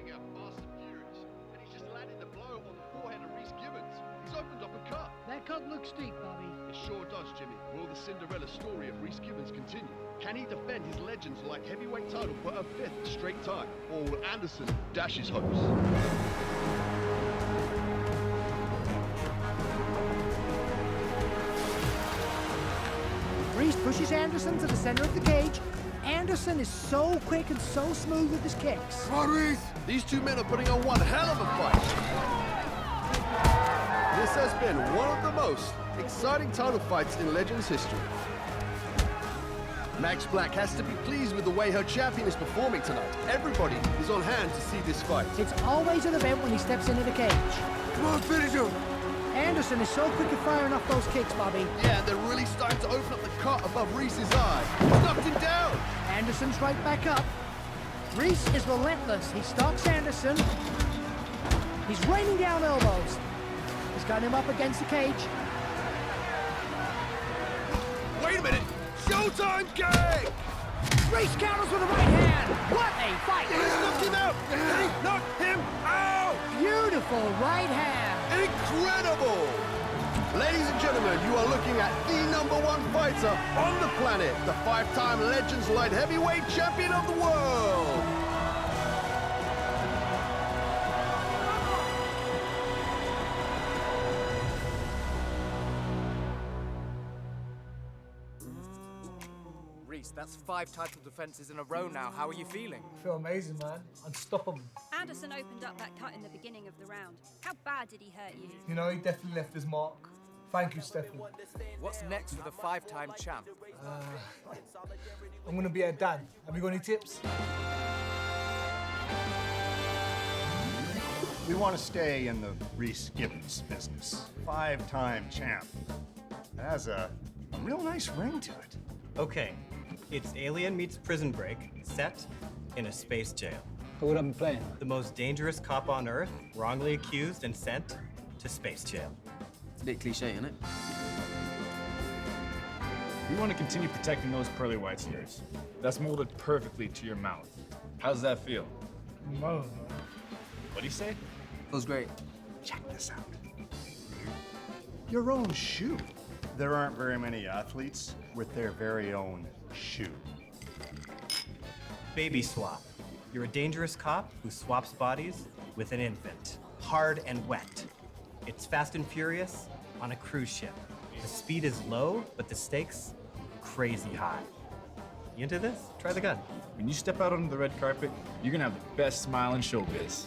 working out fast and furious, and he's just landed the blow on the forehead of Reese Gibbons. He's opened up a cut. That cut looks deep, Bobby. It sure does, Jimmy. Will the Cinderella story of Reese Gibbons continue? Can he defend his Legends Light heavyweight title for a 5th straight time? Or will Anderson dash his hopes? Reese pushes Anderson to the center of the cage. Anderson is so quick and so smooth with his kicks. Come on, Reese! These two men are putting on one hell of a fight. This has been one of the most exciting title fights in Legends history. Max Black has to be pleased with the way her champion is performing tonight. Everybody is on hand to see this fight. It's always an event when he steps into the cage. Come on, finish him! Anderson is so quick at firing off those kicks, Bobby. Yeah, they're really starting to open up the cut above Reese's eye. He's knocked him down! Anderson's right back up. Reese is relentless. He stalks Anderson. He's raining down elbows. He's got him up against the cage. Wait a minute! Showtime kick! Reese counters with a right hand. What a fight! He's knocked him out! He knocked him out! Beautiful right hand. Incredible! Ladies and gentlemen, you are looking at the #1 fighter on the planet, the 5-time Legends Light Heavyweight Champion of the world! Reese, that's 5 title defenses in a row now. How are you feeling? I feel amazing, man. Unstoppable. Anderson opened up that cut in the beginning of the round. How bad did he hurt you? You know, he definitely left his mark. Thank you, Stefan. What's next for the 5-time champ? I'm gonna be a dad. Have you got any tips? We want to stay in the Reese Gibbons business. 5-time champ. It has a real nice ring to it. Okay, it's Alien meets Prison Break, set in a space jail. So what I've been playing? The most dangerous cop on Earth, wrongly accused and sent to space jail. It's a bit cliche, isn't it? We want to continue protecting those pearly whites of yours. That's molded perfectly to your mouth. How does that feel? No. What'd he say? Feels great. Check this out. Your own shoe. There aren't very many athletes with their very own shoe. Baby swap. You're a dangerous cop who swaps bodies with an infant. Hard and wet. It's Fast and Furious on a cruise ship. The speed is low, but the stakes crazy high. You into this? Try the gun. When you step out onto the red carpet, you're gonna have the best smile in showbiz.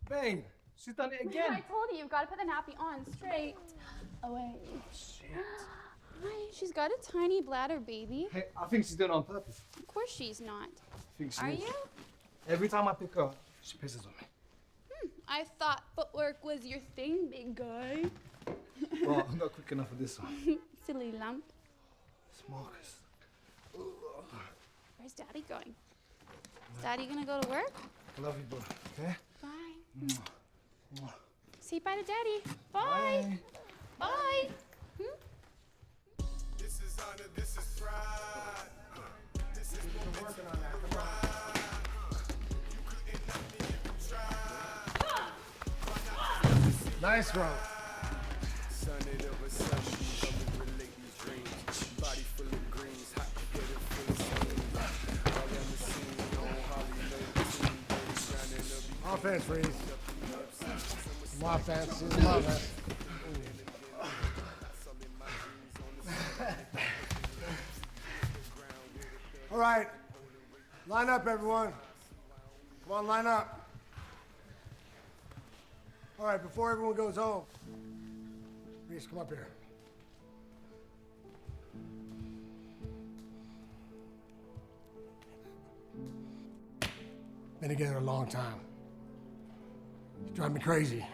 Babe, she's done it again. I told you, you've got to put the nappy on straight away. Shit. Hi, she's got a tiny bladder, baby. Hey, I think she's doing it on purpose. Of course she's not. I think she Are is. you? Every time I pick her up, she pisses on me. I thought footwork was your thing, big guy. Well, I'm not quick enough for this one. Silly lump. It's Marcus. Where's Daddy going? Is Daddy gonna go to work? I love you, bro. Okay? Bye. Mwah. Say bye to Daddy. Bye. Bye. This is honor, this is pride. This is what we're working on that. Come on. You couldn't knock me if you tried. Nice run. Sun it over sun, come and relate these dreams. Body full of greens, hot together full of steam. All on the scene, on Hollywood team, shining up. Offense, Reese. My offense. This is my offense. All right, line up, everyone. Come on, line up. All right, before everyone goes home, Reese, come up here. Been together a long time. You drive me crazy.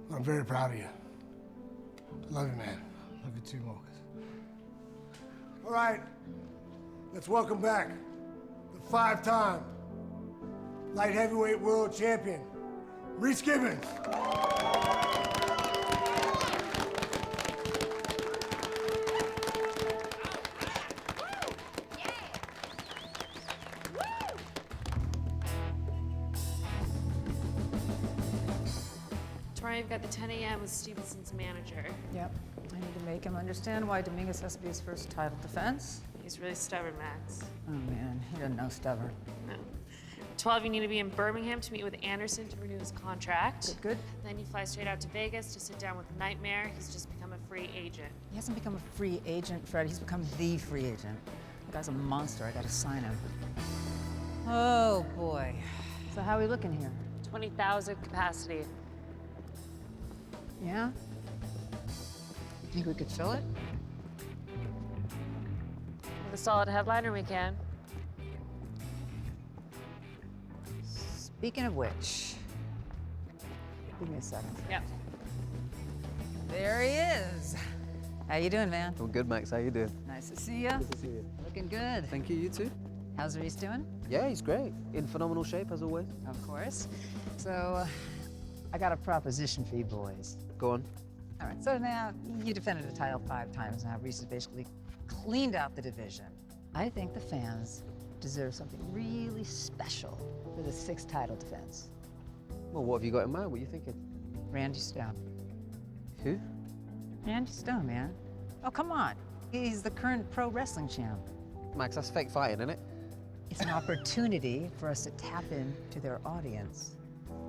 But I'm very proud of you. I love you, man. Love you too, Marcus. All right, let's welcome back the 5-time light heavyweight world champion, Reese Gibbons. Tori, I've got the 10 a.m. with Stevenson's manager. Yep. I need to make him understand why Dominguez has to be his first title defense. He's really stubborn, Max. Oh, man. He doesn't know stubborn. No. 12, you need to be in Birmingham to meet with Anderson to renew his contract. Good. Then you fly straight out to Vegas to sit down with Nightmare. He's just become a free agent. He hasn't become a free agent, Fred. He's become the free agent. The guy's a monster. I gotta sign him. Oh, boy. So how are we looking here? 20,000 capacity. Yeah? Think we could fill it? With a solid headliner, we can. Speaking of which, give me a second. Yep. There he is. How you doing, man? I'm good, Max. How you doing? Nice to see you. Good to see you. Looking good. Thank you. You too? How's Reese doing? Yeah, he's great. In phenomenal shape, as always. Of course. So, I got a proposition for you boys. Go on. All right, so now you defended the title 5 times. Now Reese has basically cleaned out the division. I think the fans deserve something really special for the 6th title defense. Well, what have you got in mind? What are you thinking? Randy Stone. Who? Randy Stone, man. Oh, come on. He's the current pro wrestling champ. Max, that's fake fighting, isn't it? It's an opportunity for us to tap into their audience.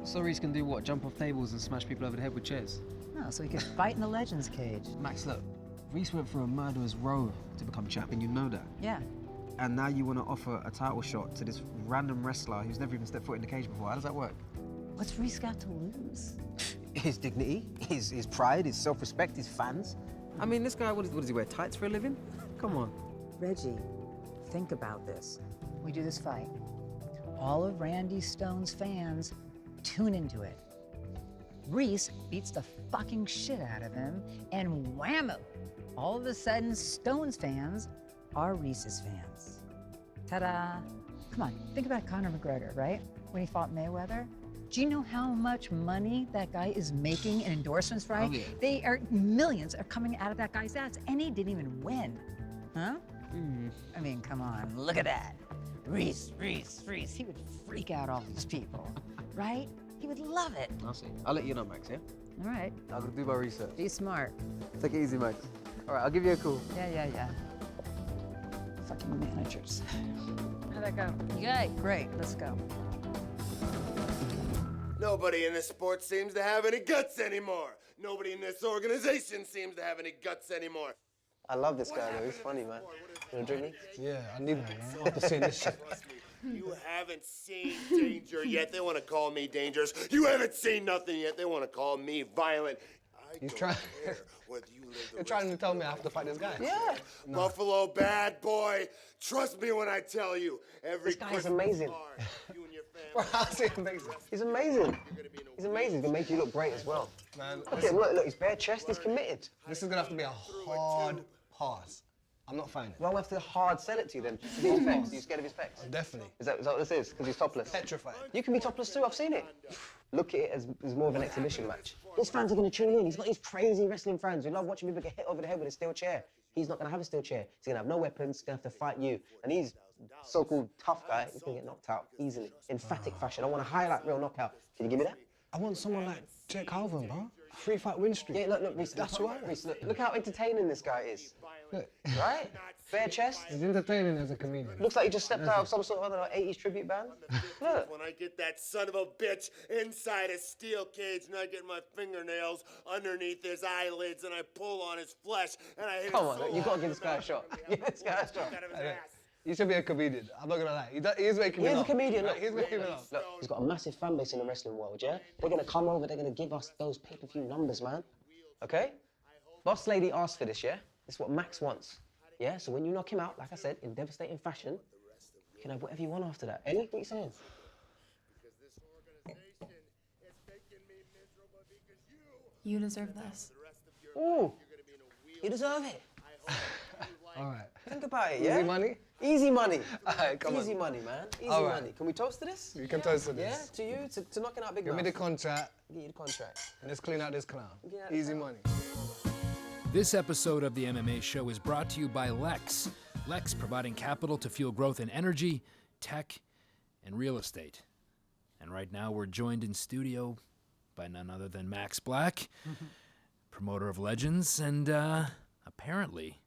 So Reese can do what? Jump off tables and smash people over the head with chairs? No, so he can fight in the Legends cage. Max, look. Reese went through a murderer's row to become champion, you know that. Yeah. And now you want to offer a title shot to this random wrestler who's never even stepped foot in the cage before. How does that work? What's Reese got to lose? His dignity, his pride, his self-respect, his fans. I mean, this guy, what does he wear, tights for a living? Come on. Reggie, think about this. We do this fight. All of Randy Stone's fans tune into it. Reese beats the fucking shit out of him, and whammo! All of a sudden, Stone's fans are Reese's fans. Ta-da! Come on, think about Conor McGregor, right? When he fought Mayweather. Do you know how much money that guy is making in endorsements, right? Oh, yeah. They are, millions are coming out of that guy's ass, and he didn't even win. Huh? I mean, come on, look at that. Reese, Reese, Reese. He would freak out all these people, right? He would love it. I'll see. I'll let you know, Max, yeah? All right. I'm gonna do my research. Be smart. Take it easy, Max. All right, I'll give you a call. Yeah. Fucking managers. How'd that go? Yay, great, let's go. Nobody in this sport seems to have any guts anymore. Nobody in this organization seems to have any guts anymore. I love this guy, though. He's funny, man. You wanna drink me? Yeah, I need one, man. After seeing this shit. You haven't seen danger yet. They want to call me dangerous. You haven't seen nothing yet. They want to call me violent. He's trying. You're trying to tell me I have to fight this guy? Yeah. No. Buffalo bad boy. Trust me when I tell you. This guy is amazing. You and your Bro, family. how's he amazing? He's amazing. He's amazing. He's gonna make you look great as well. Man, Look at him. Look, he's bare chest. He's committed. this is gonna have to be a hard pass. I'm not fighting. Well, I'll have to hard sell it to you then. His pecs. Are you scared of his pecs? Definitely. Is that what this is? Because he's topless? Petrified. You can be topless too. I've seen it. Look at it as more of an exhibition match. His fans are going to tune in. He's got these crazy wrestling fans who love watching people get hit over the head with a steel chair. He's not going to have a steel chair. He's going to have no weapons. He's going to have to fight you. And he's so-called tough guy. He's going to get knocked out easily. Emphatic fashion. I want a highlight real knockout. Can you give me that? I want someone like Jake Calvin, bro. 3-fight win streak. Yeah, look, Reese. That's right. Reese, look how entertaining this guy is. Look. Right? Bare chest. He's entertaining as a comedian. Looks like he just stepped out of some sort of, I don't know, 80s tribute band. Look. When I get that son of a bitch inside a steel cage and I get my fingernails underneath his eyelids and I pull on his flesh and I hit Come him on, so you got to hard, give this guy a shot. Give this guy a shot. out of his ass. You should be a comedian. I'm not gonna lie. He's making me He's a laugh. comedian, Right, look. He's making me laugh. Look, he's got a massive fan base in the wrestling world, yeah? They're going to come over, they're going to give us those pay-per-view numbers, man. Okay? Boss lady asked for this, yeah? This is what Max wants. Yeah, so when you knock him out, like I said, in devastating fashion, you can have whatever you want after that. Ellie, what are you saying? You deserve this. Ooh, you deserve it. All right. Think about it, yeah? Easy money? Easy money. All right, come on. Easy money, man. Easy All right. money. Can we toast to this? We can toast to this. Yeah, to you, to knocking out Big Give Mouth. me the contract. Give you the contract. And let's clean out this clown. Yeah, Easy money. This episode of the MMA Show is brought to you by Lex. Lex providing capital to fuel growth in energy, tech, and real estate. And right now we're joined in studio by none other than Max Black, promoter of Legends, and apparently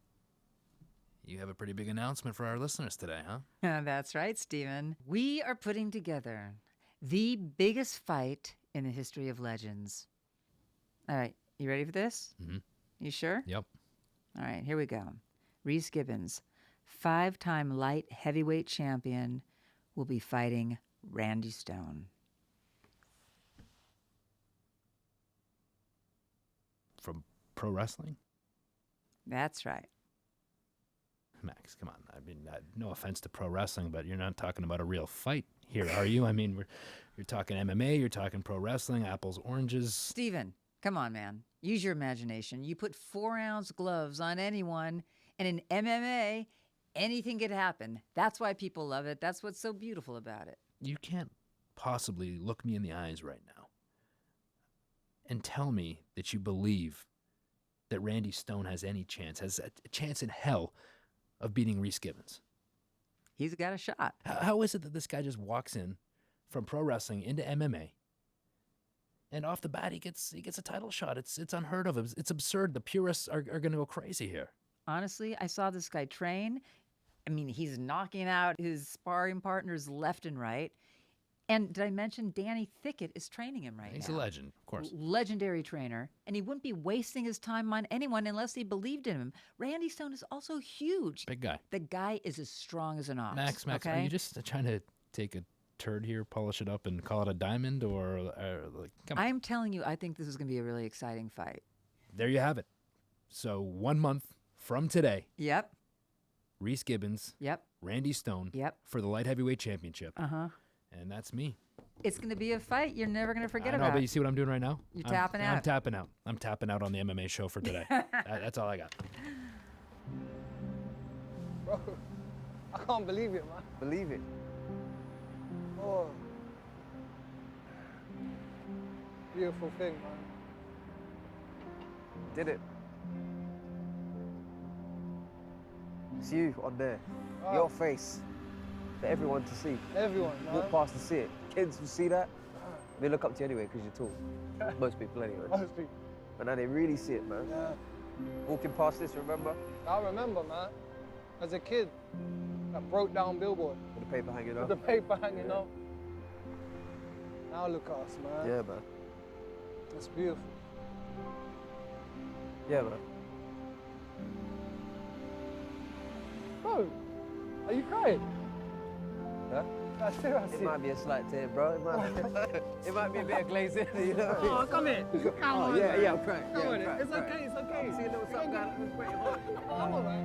you have a pretty big announcement for our listeners today, huh? That's right, Steven. We are putting together the biggest fight in the history of Legends. All right, you ready for this? Mm-hmm. You sure? Yep. All right, here we go. Reese Gibbons, 5-time light heavyweight champion, will be fighting Randy Stone. From pro wrestling? That's right. Max, come on. I mean, no offense to pro wrestling, but you're not talking about a real fight here, are you? I mean, you're talking MMA, you're talking pro wrestling, apples, oranges. Steven, come on, man. Use your imagination. You put 4-ounce gloves on anyone, and in MMA, anything could happen. That's why people love it. That's what's so beautiful about it. You can't possibly look me in the eyes right now and tell me that you believe that Randy Stone has any chance, has a chance in hell of beating Reese Gibbons. He's got a shot. How is it that this guy just walks in from pro wrestling into MMA, and off the bat he gets a title shot? It's unheard of. It's absurd. The purists are going to go crazy here. Honestly, I saw this guy train. I mean, he's knocking out his sparring partners left and right. And did I mention Danny Thickett is training him right now? He's a legend, of course. Legendary trainer. And he wouldn't be wasting his time on anyone unless he believed in him. Randy Stone is also huge. Big guy. The guy is as strong as an ox. Max, okay? Are you just trying to take a turd here, polish it up, and call it a diamond, or like? Come on. I'm telling you, I think this is going to be a really exciting fight. There you have it. So 1 month from today. Yep. Reese Gibbons. Yep. Randy Stone. Yep. For the light heavyweight championship. Uh-huh. And that's me. It's going to be a fight you're never going to forget I know, about. but you see what I'm doing right now? You're tapping out. I'm tapping out. I'm tapping out on the MMA show for today. That's all I got. Bro, I can't believe it, man. Believe it. Oh. Beautiful thing, man. Did it. It's you on there. Wow. Your face. For everyone to see. Everyone, man. Walk past to see it. Kids will see that. They look up to you anyway because you're tall. Most people anyway. Most people. But now they really see it, man. Yeah. Walking past this, remember? I remember, man. As a kid, that broke down billboard. With the paper hanging With up. the paper hanging up. Now look at us, man. Yeah, man. That's beautiful. Yeah, man. Bro, are you crying? Huh? It might be a slight tear, bro. It might be a bit of glazing, you know. Oh, come here. Come on. Yeah, I'm crying. Come Yeah, on. I'm crying, It's okay, it's okay. See a little something going on. Wait, hold on. I'm all right.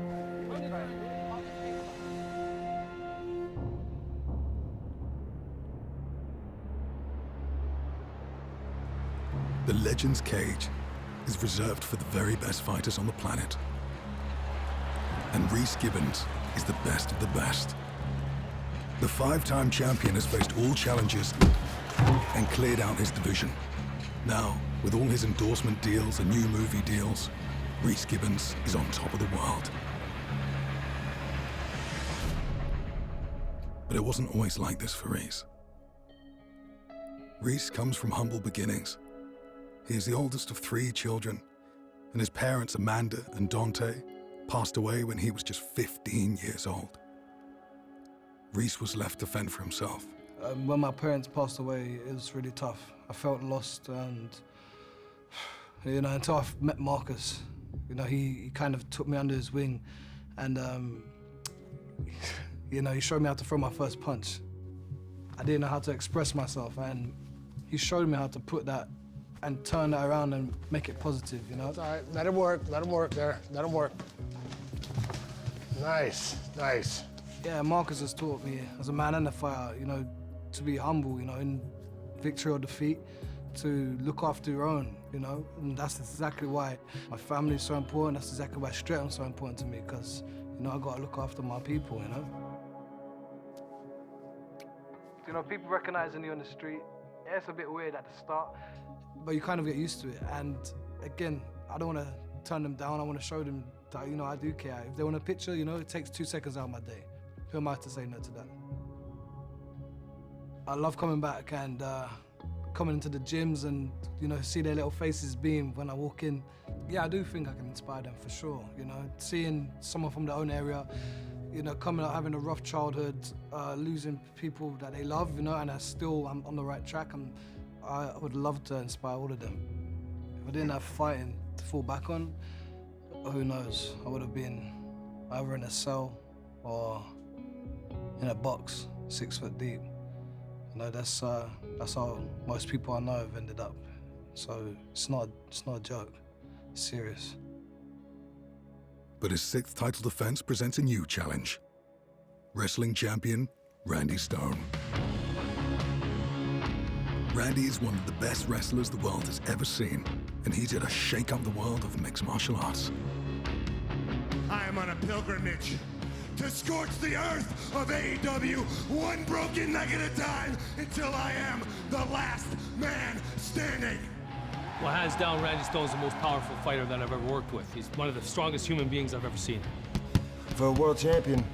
The Legends Cage is reserved for the very best fighters on the planet. And Reese Gibbons is the best of the best. The 5-time champion has faced all challenges and cleared out his division. Now, with all his endorsement deals and new movie deals, Reese Gibbons is on top of the world. But it wasn't always like this for Reese. Reese comes from humble beginnings. He is the oldest of 3 children, and his parents, Amanda and Dante, passed away when he was just 15 years old. Reese was left to fend for himself. When my parents passed away, it was really tough. I felt lost, and until I met Marcus, he kind of took me under his wing, and he showed me how to throw my first punch. I didn't know how to express myself, and he showed me how to put that and turn that around and make it positive, you know? It's all right. Let him work there. Let him work. Nice, nice. Yeah, Marcus has taught me, as a man and a fighter, you know, to be humble, you know, in victory or defeat, to look after your own, you know? And that's exactly why my family is so important. That's exactly why Stratton's so important to me, because, you know, I gotta look after my people, you know? You know, people recognizing you on the street, yeah, it's a bit weird at the start, but you kind of get used to it. And again, I don't want to turn them down. I want to show them that, you know, I do care. If they want a picture, you know, it takes 2 seconds out of my day. Who am I to say no to that? I love coming back and coming into the gyms and, you know, see their little faces beam when I walk in. Yeah, I do think I can inspire them for sure, you know. Seeing someone from their own area, you know, coming out, having a rough childhood, losing people that they love, you know, and I'm on the right track. I would love to inspire all of them. If I didn't have fighting to fall back on, who knows? I would have been either in a cell or in a box, 6 foot deep. You know, that's how most people I know have ended up. So it's not a joke. It's serious. But his 6th title defense presents a new challenge. Wrestling champion, Randy Stone. Randy is one of the best wrestlers the world has ever seen, and he's here to shake up the world of mixed martial arts. I am on a pilgrimage to scorch the earth of AEW, one broken leg at a time, until I am the last man standing. Well, hands down, Randy Stone's the most powerful fighter that I've ever worked with. He's one of the strongest human beings I've ever seen. For a world champion,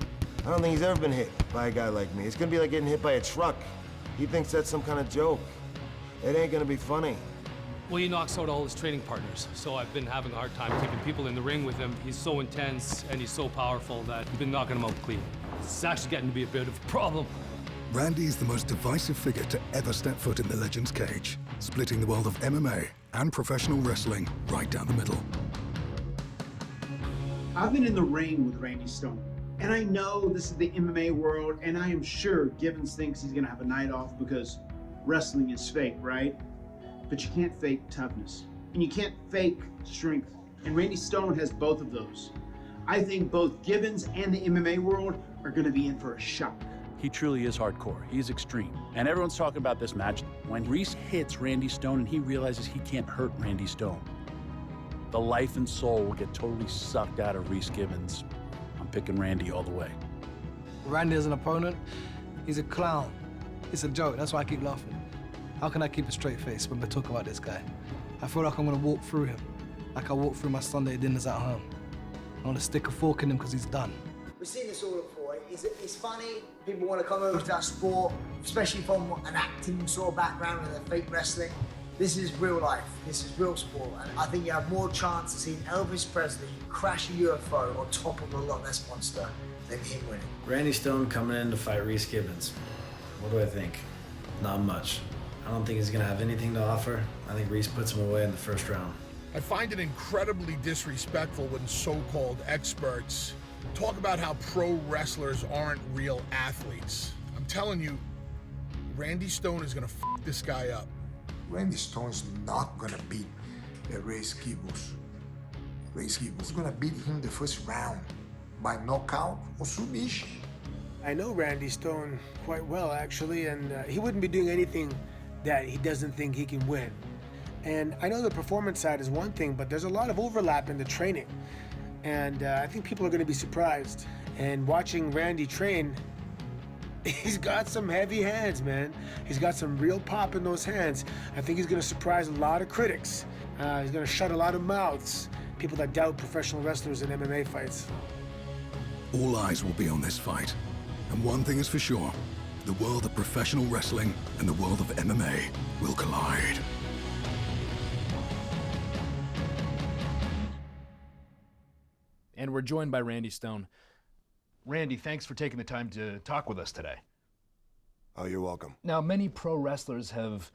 I don't think he's ever been hit by a guy like me. It's gonna be like getting hit by a truck. He thinks that's some kind of joke. It ain't gonna be funny. Well, he knocks out all his training partners, so I've been having a hard time keeping people in the ring with him. He's so intense and he's so powerful that we've been knocking him out clean. It's actually getting to be a bit of a problem. Randy is the most divisive figure to ever step foot in the Legends Cage, splitting the world of MMA and professional wrestling right down the middle. I've been in the ring with Randy Stone, and I know this is the MMA world, and I am sure Gibbons thinks he's gonna have a night off because wrestling is fake, right? But you can't fake toughness, and you can't fake strength, and Randy Stone has both of those. I think both Gibbons and the MMA world are gonna be in for a shock. He truly is hardcore. He's extreme. And everyone's talking about this match. When Reese hits Randy Stone and he realizes he can't hurt Randy Stone, the life and soul will get totally sucked out of Reese Gibbons. I'm picking Randy all the way. Randy as an opponent, he's a clown. It's a joke, that's why I keep laughing. How can I keep a straight face when we talk about this guy? I feel like I'm gonna walk through him, like I walk through my Sunday dinners at home. I wanna stick a fork in him because he's done. We've seen this all before. It's funny, people want to come over to that sport, especially from an acting sort of background and they're fake wrestling. This is real life, this is real sport, and I think you have more chance of seeing Elvis Presley crash a UFO on top of a Loch Ness Monster than him winning. Randy Stone coming in to fight Reese Gibbons. What do I think? Not much. I don't think he's gonna have anything to offer. I think Reese puts him away in the first round. I find it incredibly disrespectful when so-called experts talk about how pro wrestlers aren't real athletes. I'm telling you, Randy Stone is gonna f this guy up. Randy Stone's not gonna beat Reese Gibbons. Reese Gibbons is gonna beat him the first round by knockout or submission. I know Randy Stone quite well, actually, and he wouldn't be doing anything that he doesn't think he can win. And I know the performance side is one thing, but there's a lot of overlap in the training. And I think people are going to be surprised. And watching Randy train, he's got some heavy hands, man. He's got some real pop in those hands. I think he's going to surprise a lot of critics. He's going to shut a lot of mouths, people that doubt professional wrestlers in MMA fights. All eyes will be on this fight. And one thing is for sure, the world of professional wrestling and the world of MMA will collide. And we're joined by Randy Stone. Randy, thanks for taking the time to talk with us today. Oh, you're welcome. Now, many pro wrestlers have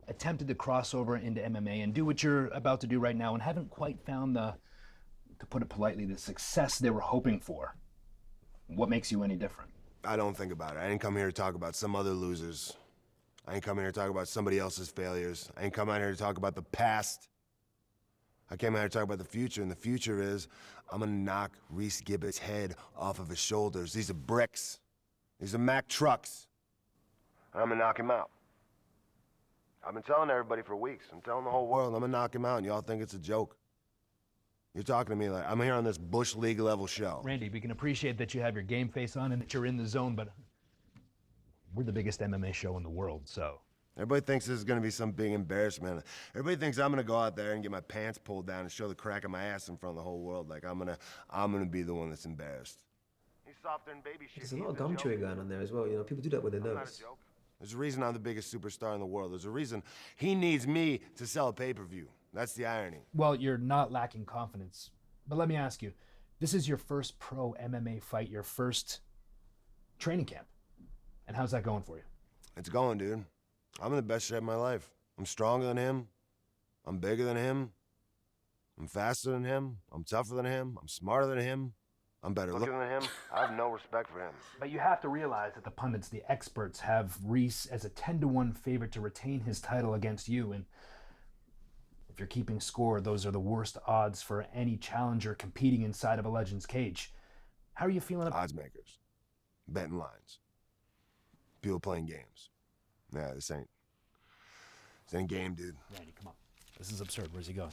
attempted to cross over into MMA and do what you're about to do right now and haven't quite found the, to put it politely, the success they were hoping for. What makes you any different? I don't think about it. I didn't come here to talk about some other losers I ain't coming here to talk about somebody else's failures. I ain't coming out here to talk about the past. I came out here to talk about the future, and the future is I'm gonna knock Reese Gibbons' head off of his shoulders. These are bricks. These are Mack trucks. And I'm gonna knock him out. I've been telling everybody for weeks. I'm telling the whole world I'm gonna knock him out, and y'all think it's a joke. You're talking to me like I'm here on this Bush League level show. Randy, we can appreciate that you have your game face on and that you're in the zone, but we're the biggest MMA show in the world, so. Everybody thinks this is gonna be some big embarrassment. Everybody thinks I'm gonna go out there and get my pants pulled down and show the crack of my ass in front of the whole world. Like I'm gonna be the one that's embarrassed. He's softer than baby shit. There's a lot of gum chewing going on there as well. You know, people do that when they're nervous. There's a reason I'm the biggest superstar in the world. There's a reason he needs me to sell a pay-per-view. That's the irony. Well, you're not lacking confidence. But let me ask you, this is your first pro MMA fight, your first training camp. And how's that going for you? It's going, dude. I'm in the best shape of my life. I'm stronger than him. I'm bigger than him. I'm faster than him. I'm tougher than him. I'm smarter than him. I'm better looking than him. I have no respect for him. But you have to realize that the pundits, the experts, have Reese as a 10-1 favorite to retain his title against you. And if you're keeping score, those are the worst odds for any challenger competing inside of a Legends cage. How are you feeling about odds makers, betting lines, people playing games? Yeah, this ain't game, dude. Randy, come on. This is absurd. Where's he going?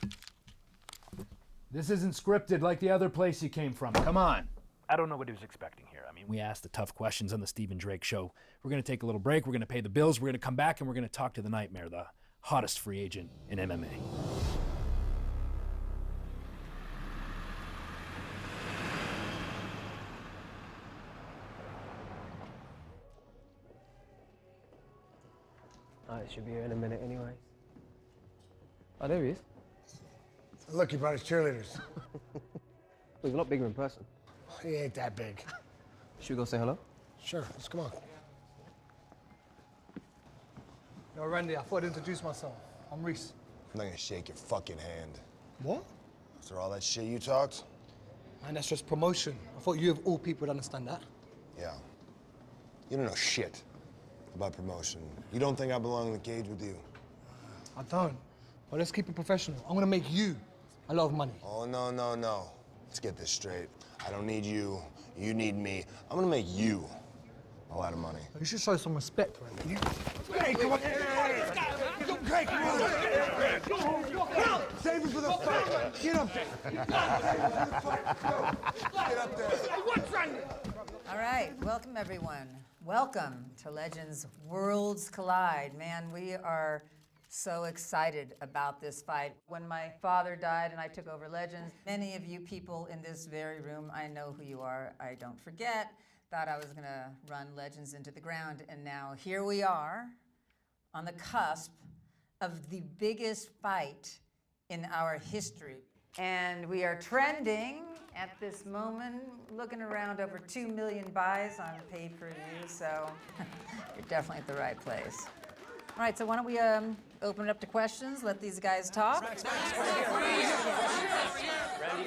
This isn't scripted like the other place you came from. Come on. I don't know what he was expecting here. I mean, we asked the tough questions on the Stephen Drake show. We're going to take a little break. We're going to pay the bills. We're going to come back and we're going to talk to the Nightmare, the hottest free agent in MMA. Oh, it should be here in a minute anyway. Oh, there he is. Look, he brought his cheerleaders. Well, he's a lot bigger in person. He ain't that big. Should we go say hello? Sure, let's come on. Yo, Randy, I thought I'd introduce myself. I'm Reese. I'm not gonna shake your fucking hand. What? After all that shit you talked? Man, that's just promotion. I thought you of all people would understand that. Yeah. You don't know shit about promotion. You don't think I belong in the cage with you? I don't. But let's keep it professional. I'm gonna make you a lot of money. Oh, no, no, no. Let's get this straight. I don't need you. You need me. I'm gonna make you a lot of money. You should show some respect, Randy. Hey, come on. Hey, come on. Save it for the fight. Get up there. Get up there. All right, welcome everyone. Welcome to Legends Worlds Collide. Man, we are so excited about this fight. When my father died and I took over Legends, many of you people in this very room, I know who you are, I don't forget, thought I was gonna run Legends into the ground, and now here we are on the cusp of the biggest fight in our history. And we are trending at this moment, looking around over 2 million buys on pay-per-view, so you're definitely at the right place. All right, so why don't we open it up to questions, let these guys talk. Randy,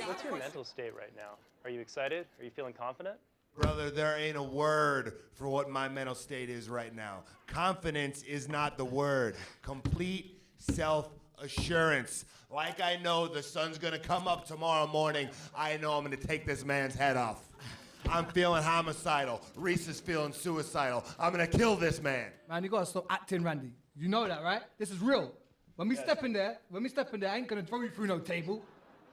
what's your mental state right now? Are you excited? Are you feeling confident? Brother, there ain't a word for what my mental state is right now. Confidence is not the word. Complete self-assurance. Like I know the sun's gonna come up tomorrow morning, I know I'm gonna take this man's head off. I'm feeling homicidal. Reese is feeling suicidal. I'm gonna kill this man. Man, you gotta stop acting, Randy. You know that, right? This is real. When we step in there, I ain't gonna throw you through no table,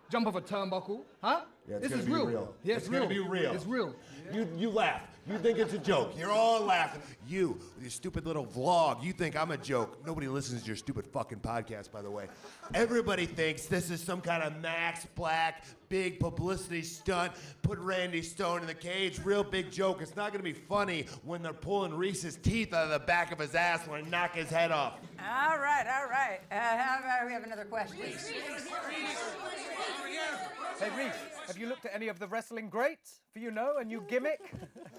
jump off a turnbuckle, huh? Yeah, it's this gonna is be real. real. Yeah, It's gonna be real. It's real. You laugh. You think it's a joke. You're all laughing. You, with your stupid little vlog, you think I'm a joke. Nobody listens to your stupid fucking podcast, by the way. Everybody thinks this is some kind of Max Black, big publicity stunt, put Randy Stone in the cage, real big joke. It's not gonna be funny when they're pulling Reese's teeth out of the back of his ass when I knock his head off. All right, all right. How about we have another question? Hey, Reese, have you looked at any of the wrestling greats? For you know, a new gimmick?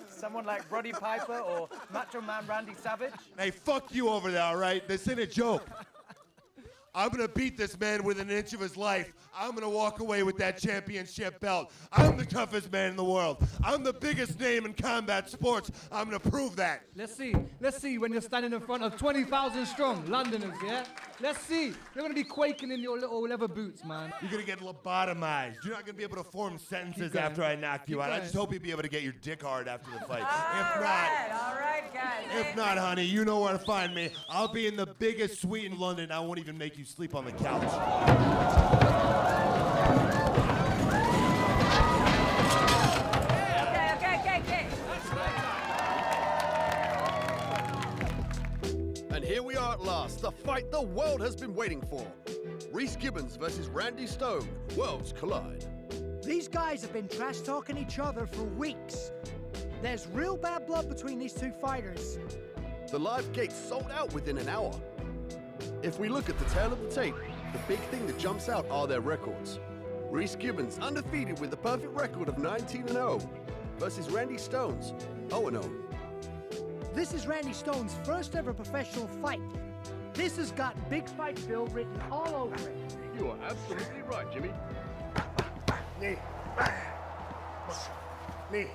Someone like Roddy Piper or Macho Man Randy Savage? Hey, fuck you over there, all right? This ain't a joke. I'm gonna beat this man within an inch of his life. I'm gonna walk away with that championship belt. I'm the toughest man in the world. I'm the biggest name in combat sports. I'm gonna prove that. Let's see when you're standing in front of 20,000 strong Londoners, yeah? Let's see. You're gonna be quaking in your little leather boots, man. You're gonna get lobotomized. You're not gonna be able to form sentences going. after I knock you Keep out. I going. just hope you'll be able to get your dick hard after the fight. All right, guys. If not, honey, you know where to find me. I'll be in the biggest suite in London. I won't even make you sleep on the couch. Okay. And here we are at last, the fight the world has been waiting for. Reese Gibbons versus Randy Stone. Worlds collide. These guys have been trash-talking each other for weeks. There's real bad blood between these two fighters. The live gates sold out within an hour. If we look at the tail of the tape, the big thing that jumps out are their records. Reese Gibbons undefeated with the perfect record of 19-0 versus Randy Stone's 0-0. This is Randy Stone's first ever professional fight. This has got Big Fight Bill written all over it. You are absolutely right, Jimmy. Knee. Knee.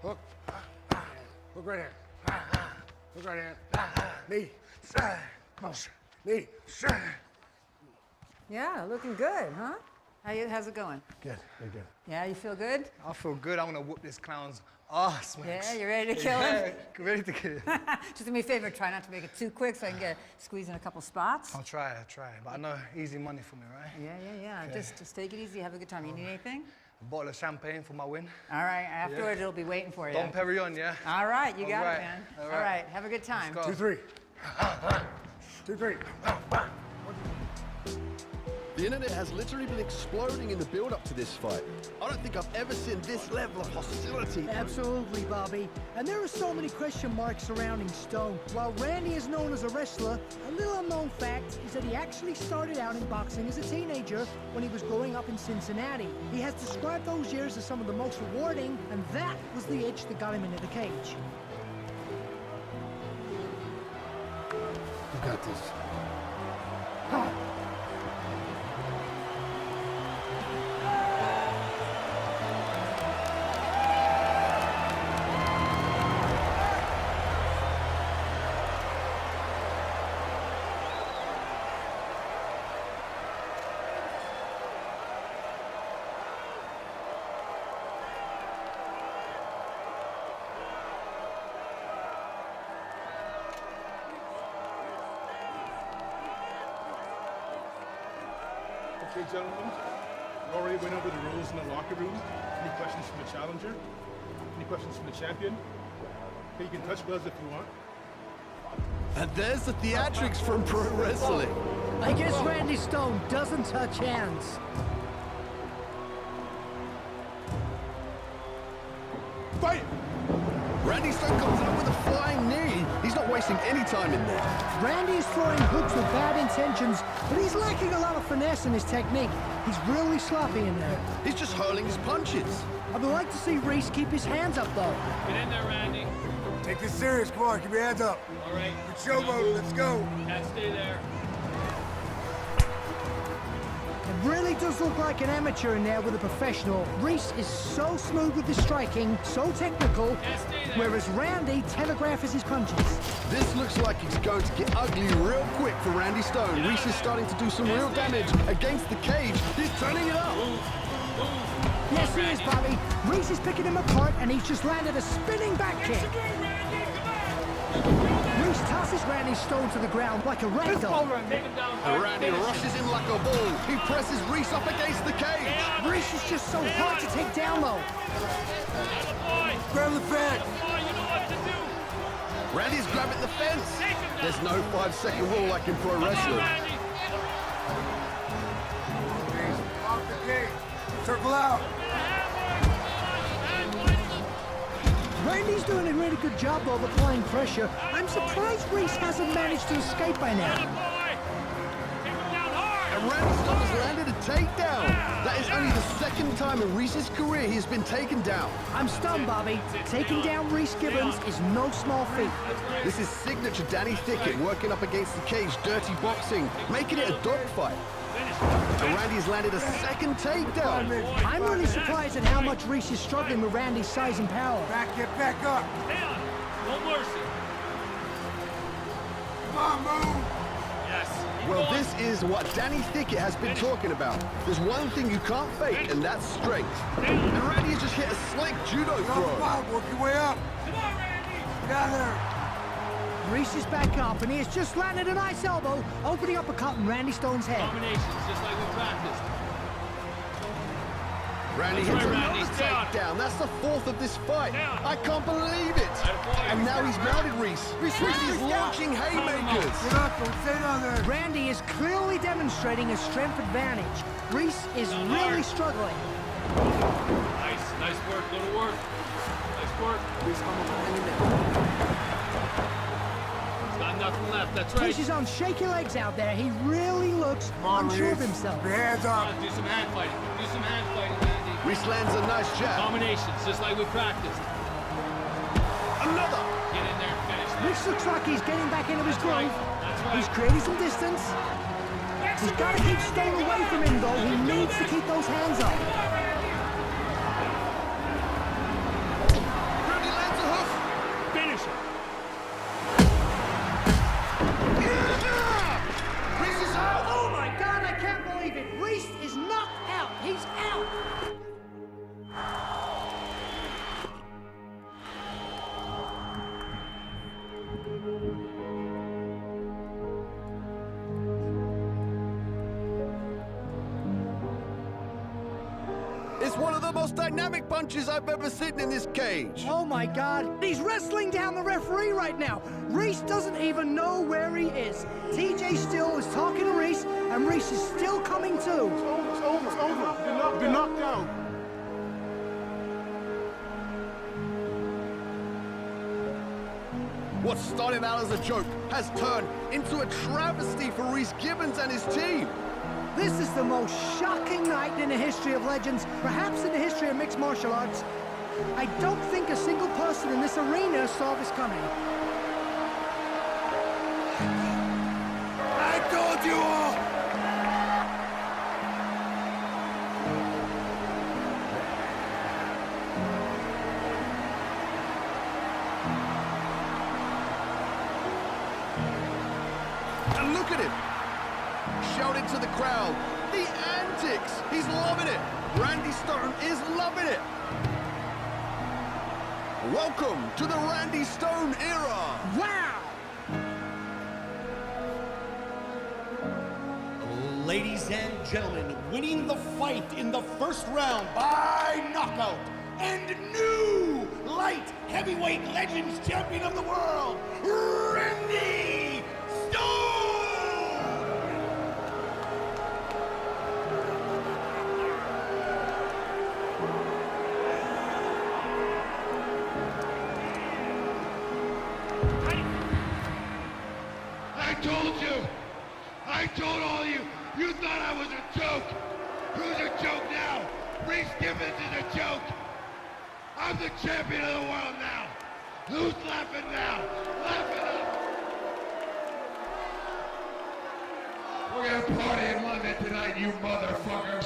Hook. Hook right hand. Hook right hand. Knee. Knee. Yeah, looking good, huh? How's it going? Good. Good. Yeah, you feel good? I feel good. I'm gonna whoop this clown's ass, man. Yeah, you ready to kill him? Ready to kill him. Just do me a favor, try not to make it too quick so I can squeeze in a couple spots. I'll try. But I know easy money for me, right? Yeah. Okay. Just take it easy, have a good time. You need anything? A bottle of champagne for my win. All right, afterwards it'll be waiting for you. Dom Perignon, yeah? All right, you got All it, right. man. All All right. right, have a good time. Let's go. 2-3. 2-3. The internet has literally been exploding in the build-up to this fight. I don't think I've ever seen this level of hostility. Absolutely, Bobby. And there are so many question marks surrounding Stone. While Randy is known as a wrestler, a little unknown fact is that he actually started out in boxing as a teenager when he was growing up in Cincinnati. He has described those years as some of the most rewarding, and that was the itch that got him into the cage. You got this. Okay, gentlemen, we already went over the rules in the locker room. Any questions from the challenger? Any questions from the champion? Okay, you can touch gloves if you want. And there's the theatrics from pro wrestling. I guess Randy Stone doesn't touch hands. Fight! Randy Stone comes out with a flying knee. He's not wasting any time in there. Randy is throwing hooks with bad intentions, but he's lacking a lot of finesse in his technique. He's really sloppy in there. He's just hurling his punches. I would like to see Reese keep his hands up, though. Get in there, Randy. Take this serious. Come on, keep your hands up. All right. Good showboat. Let's go. Can't stay there. It really does look like an amateur in there with a professional. Reese is so smooth with his striking, so technical, whereas Randy telegraphs his punches. This looks like it's going to get ugly real quick for Randy Stone. Reese is starting to do some real damage against the cage. He's turning it up. Yes, he is, Bobby. Reese is picking him apart, and he's just landed a spinning back kick. Reese tosses Randy Stone to the ground like a rag doll. And Randy rushes in like a bull. He presses Reese up against the cage. Reese is just so hard to take down, though. Grab the fence. Randy's grabbing the fence. There's no 5-second rule like in pro wrestling. Off the cage. Circle out. Randy's doing a really good job, though, of applying pressure. I'm surprised Reese hasn't managed to escape by now. And Randy Stone has landed a takedown. That is only the second time in Reese's career he has been taken down. I'm stunned, Bobby. Taking down Reese Gibbons is no small feat. This is signature Danny Thicket working up against the cage, dirty boxing, making it a dogfight. And Randy has landed a second takedown. I'm really surprised at how much Reese is struggling with Randy's size and power. Get back up. No mercy. Come on, move. Yes. Well, this is what Danny Thicket has been talking about. There's one thing you can't fake, and that's strength. And Randy has just hit a slick judo throw. Work your way up. Come on, Randy. Get out there. Reese is back up, and he has just landed a nice elbow, opening up a cut in Randy Stone's head. Combinations, just like we practiced. Randy hits another takedown. That's the fourth of this fight. I can't believe it. And now he's mounted Reese. Randy's launching haymakers. Get up, don't stay down there. Randy is clearly demonstrating a strength advantage. Reese is really struggling. Nice work, little work. Nice work. He's got nothing left, that's right. Reese is on shaky legs out there. He really looks unsure of himself. Hands up. Do some hand fighting. Do some hand fighting, Randy. Reese lands a nice jab. Combinations, just like we practiced. Another. Get in there and finish. Reese looks like he's getting back into his groove. That's right. He's creating some distance. He's got to keep Stone away from him, though. He needs to keep those hands up. Randy lands a hoof. Finish it. Reese is out. Oh my God, I can't believe it. Reese is knocked out. He's out. It's one of the most dynamic punches I've ever seen in this cage. Oh my God, he's wrestling down the referee right now. Reese doesn't even know where he is. TJ still is talking to Reese, and Reese is still coming to. It's over. You're knocked out. What started out as a joke has turned into a travesty for Reese Gibbons and his team. This is the most shocking night in the history of Legends, perhaps in the history of mixed martial arts. I don't think a single person in this arena saw this coming. I told you all. And look at him. Shouting to the crowd. The antics. He's loving it. Randy Stone is loving it. Welcome to the Randy Stone era. Wow! Ladies and gentlemen, winning the fight in the first round by knockout, and new light heavyweight Legends champion of the world, Randy Stone! I told all of you, you thought I was a joke. Who's a joke now? Reese Gibbons is a joke. I'm the champion of the world now. Who's laughing now? Laugh it up. We're gonna party in London tonight, you motherfucker.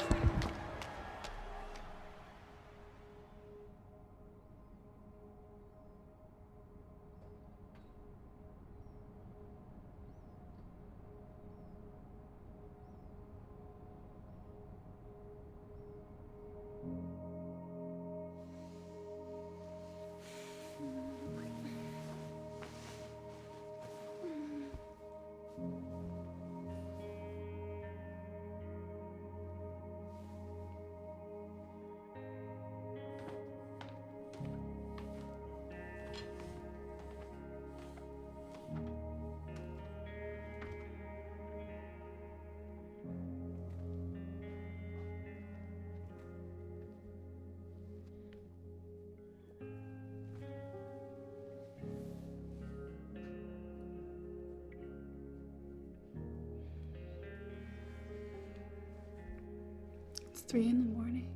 It's 3 in the morning.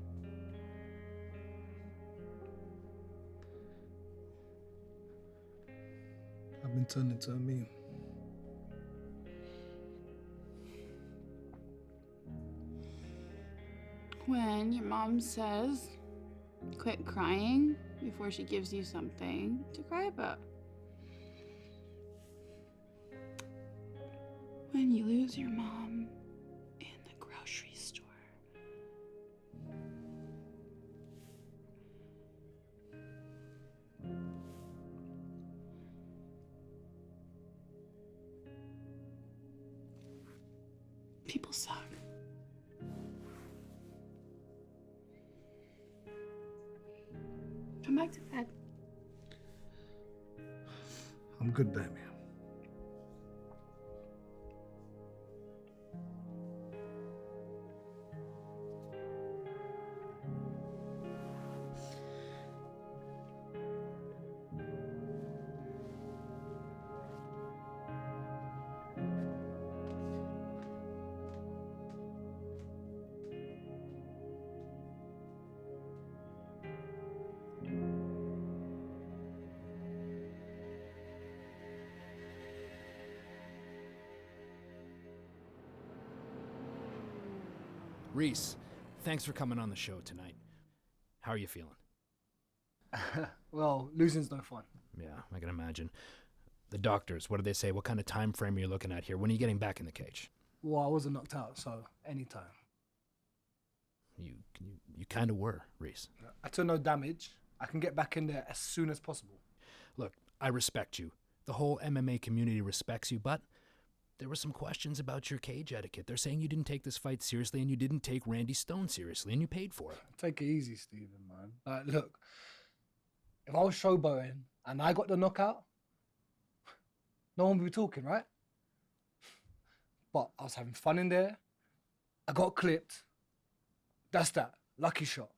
I've been turned into a meme. When your mom says, quit crying before she gives you something to cry about. When you lose your mom in the grocery store. People suck. Come back to bed. I'm good, baby. Reese, thanks for coming on the show tonight. How are you feeling? Well, losing's no fun. Yeah, I can imagine. The doctors, what do they say? What kind of time frame are you looking at here? When are you getting back in the cage? Well, I wasn't knocked out, so anytime. You kind of were, Reese. I took no damage. I can get back in there as soon as possible. Look, I respect you. The whole MMA community respects you, but there were some questions about your cage etiquette. They're saying you didn't take this fight seriously and you didn't take Randy Stone seriously, and you paid for it. Take it easy, Stephen, man. Look, if I was showboating and I got the knockout, no one would be talking, right? But I was having fun in there. I got clipped. That's that. Lucky shot.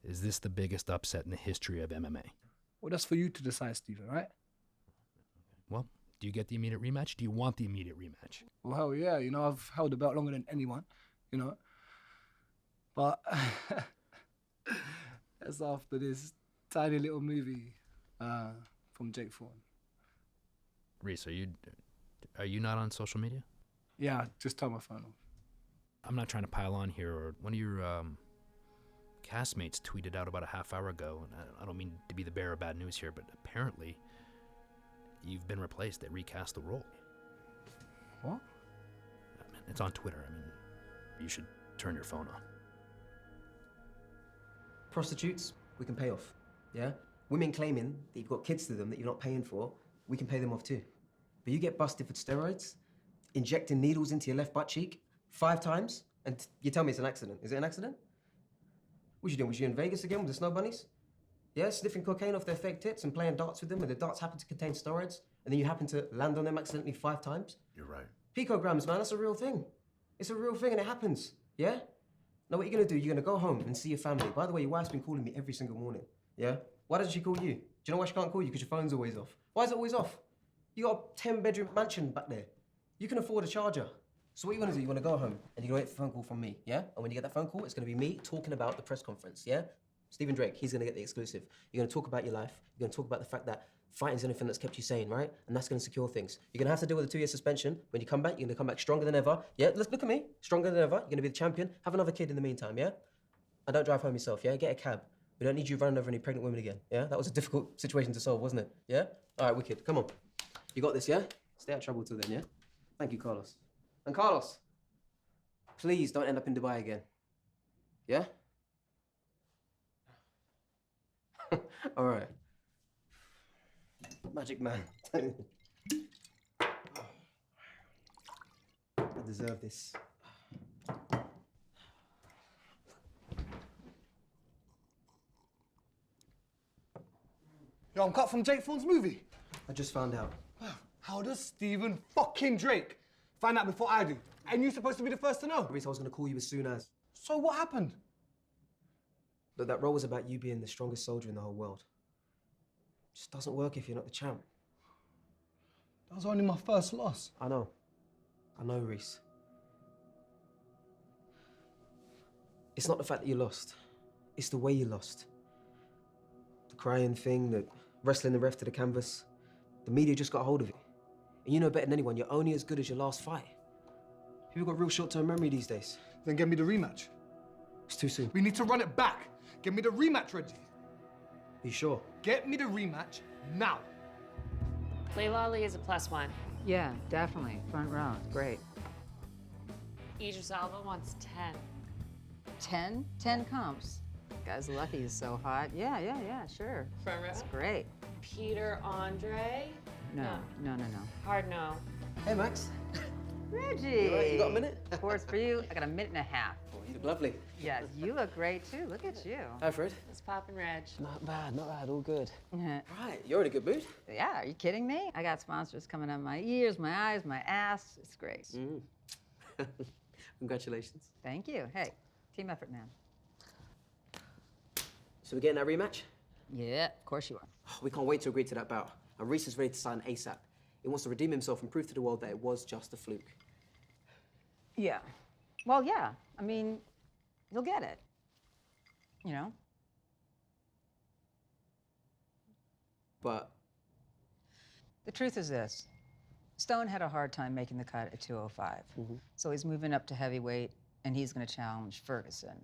Is this the biggest upset in the history of MMA? Well, that's for you to decide, Stephen, right? Well, do you get the immediate rematch? Do you want the immediate rematch? Well, yeah, I've held the belt longer than anyone, But that's after this tiny little movie from Jake Thorne. Reese, are you not on social media? Yeah, just turn my phone off. I'm not trying to pile on here, or one of your castmates tweeted out about a half hour ago, and I don't mean to be the bearer of bad news here, but apparently you've been replaced. They recast the role. What? It's on Twitter. I mean, you should turn your phone on. Prostitutes, we can pay off, yeah? Women claiming that you've got kids to them that you're not paying for, we can pay them off too. But you get busted for steroids, injecting needles into your left butt cheek 5 times, and you tell me it's an accident. Is it an accident? What you doing? Was you in Vegas again with the snow bunnies? Yeah, sniffing cocaine off their fake tits and playing darts with them, and the darts happen to contain steroids, and then you happen to land on them accidentally 5 times? You're right. Picograms, man, that's a real thing. It's a real thing and it happens, yeah? Now what you're gonna do, you're gonna go home and see your family. By the way, your wife's been calling me every single morning, yeah? Why doesn't she call you? Do you know why she can't call you? Because your phone's always off. Why is it always off? You got a 10-bedroom mansion back there. You can afford a charger. So what you wanna do, you wanna go home and you're gonna get a phone call from me, yeah? And when you get that phone call, it's gonna be me talking about the press conference, yeah? Stephen Drake, he's gonna get the exclusive. You're gonna talk about your life. You're gonna talk about the fact that fighting's the only thing that's kept you sane, right? And that's gonna secure things. You're gonna have to deal with a 2-year suspension. When you come back, you're gonna come back stronger than ever. Yeah, let's look at me. Stronger than ever. You're gonna be the champion. Have another kid in the meantime, yeah? And don't drive home yourself, yeah? Get a cab. We don't need you running over any pregnant women again, yeah? That was a difficult situation to solve, wasn't it? Yeah? All right, wicked. Come on. You got this, yeah? Stay out of trouble till then, yeah? Thank you, Carlos. And Carlos, please don't end up in Dubai again. Yeah? All right. Magic man. I deserve this. Yo, I'm cut from Jake Thorne's movie. I just found out. How does Stephen fucking Drake find out before I do? And you're supposed to be the first to know. Reese, I was gonna call you as soon as. So what happened? Look, that role was about you being the strongest soldier in the whole world. It just doesn't work if you're not the champ. That was only my first loss. I know, Reese. It's not the fact that you lost. It's the way you lost. The crying thing, the wrestling the ref to the canvas. The media just got hold of it. And you know better than anyone, you're only as good as your last fight. People got real short-term memory these days. Then give me the rematch. It's too soon. We need to run it back. Give me the rematch, Reggie. You sure? Get me the rematch now. Layla Ali is a +1. Yeah, definitely. Front row. Great. Idris Alba wants 10. 10? 10 comps. Guy's lucky he's so hot. Yeah, sure. Front row? That's great. Peter Andre? No. Hard no. Hey, Max. Reggie! You all right? You got a minute? Of course, for you, I got a minute and a half. Oh, you look lovely. Yes, you look great too. Look at you. Hi, Fred. It's poppin' Reg. Not bad, all good. Yeah. Right, you're in a good mood. Yeah, are you kidding me? I got sponsors coming out my ears, my eyes, my ass. It's great. Congratulations. Thank you. Hey, team effort, man. So we're getting that rematch? Yeah, of course you are. We can't wait to agree to that bout. And Reese is ready to sign ASAP. He wants to redeem himself and prove to the world that it was just a fluke. Yeah. Well, yeah. I mean, you'll get it. You know? But The truth is this. Stone had a hard time making the cut at 205. So he's moving up to heavyweight, and he's going to challenge Ferguson.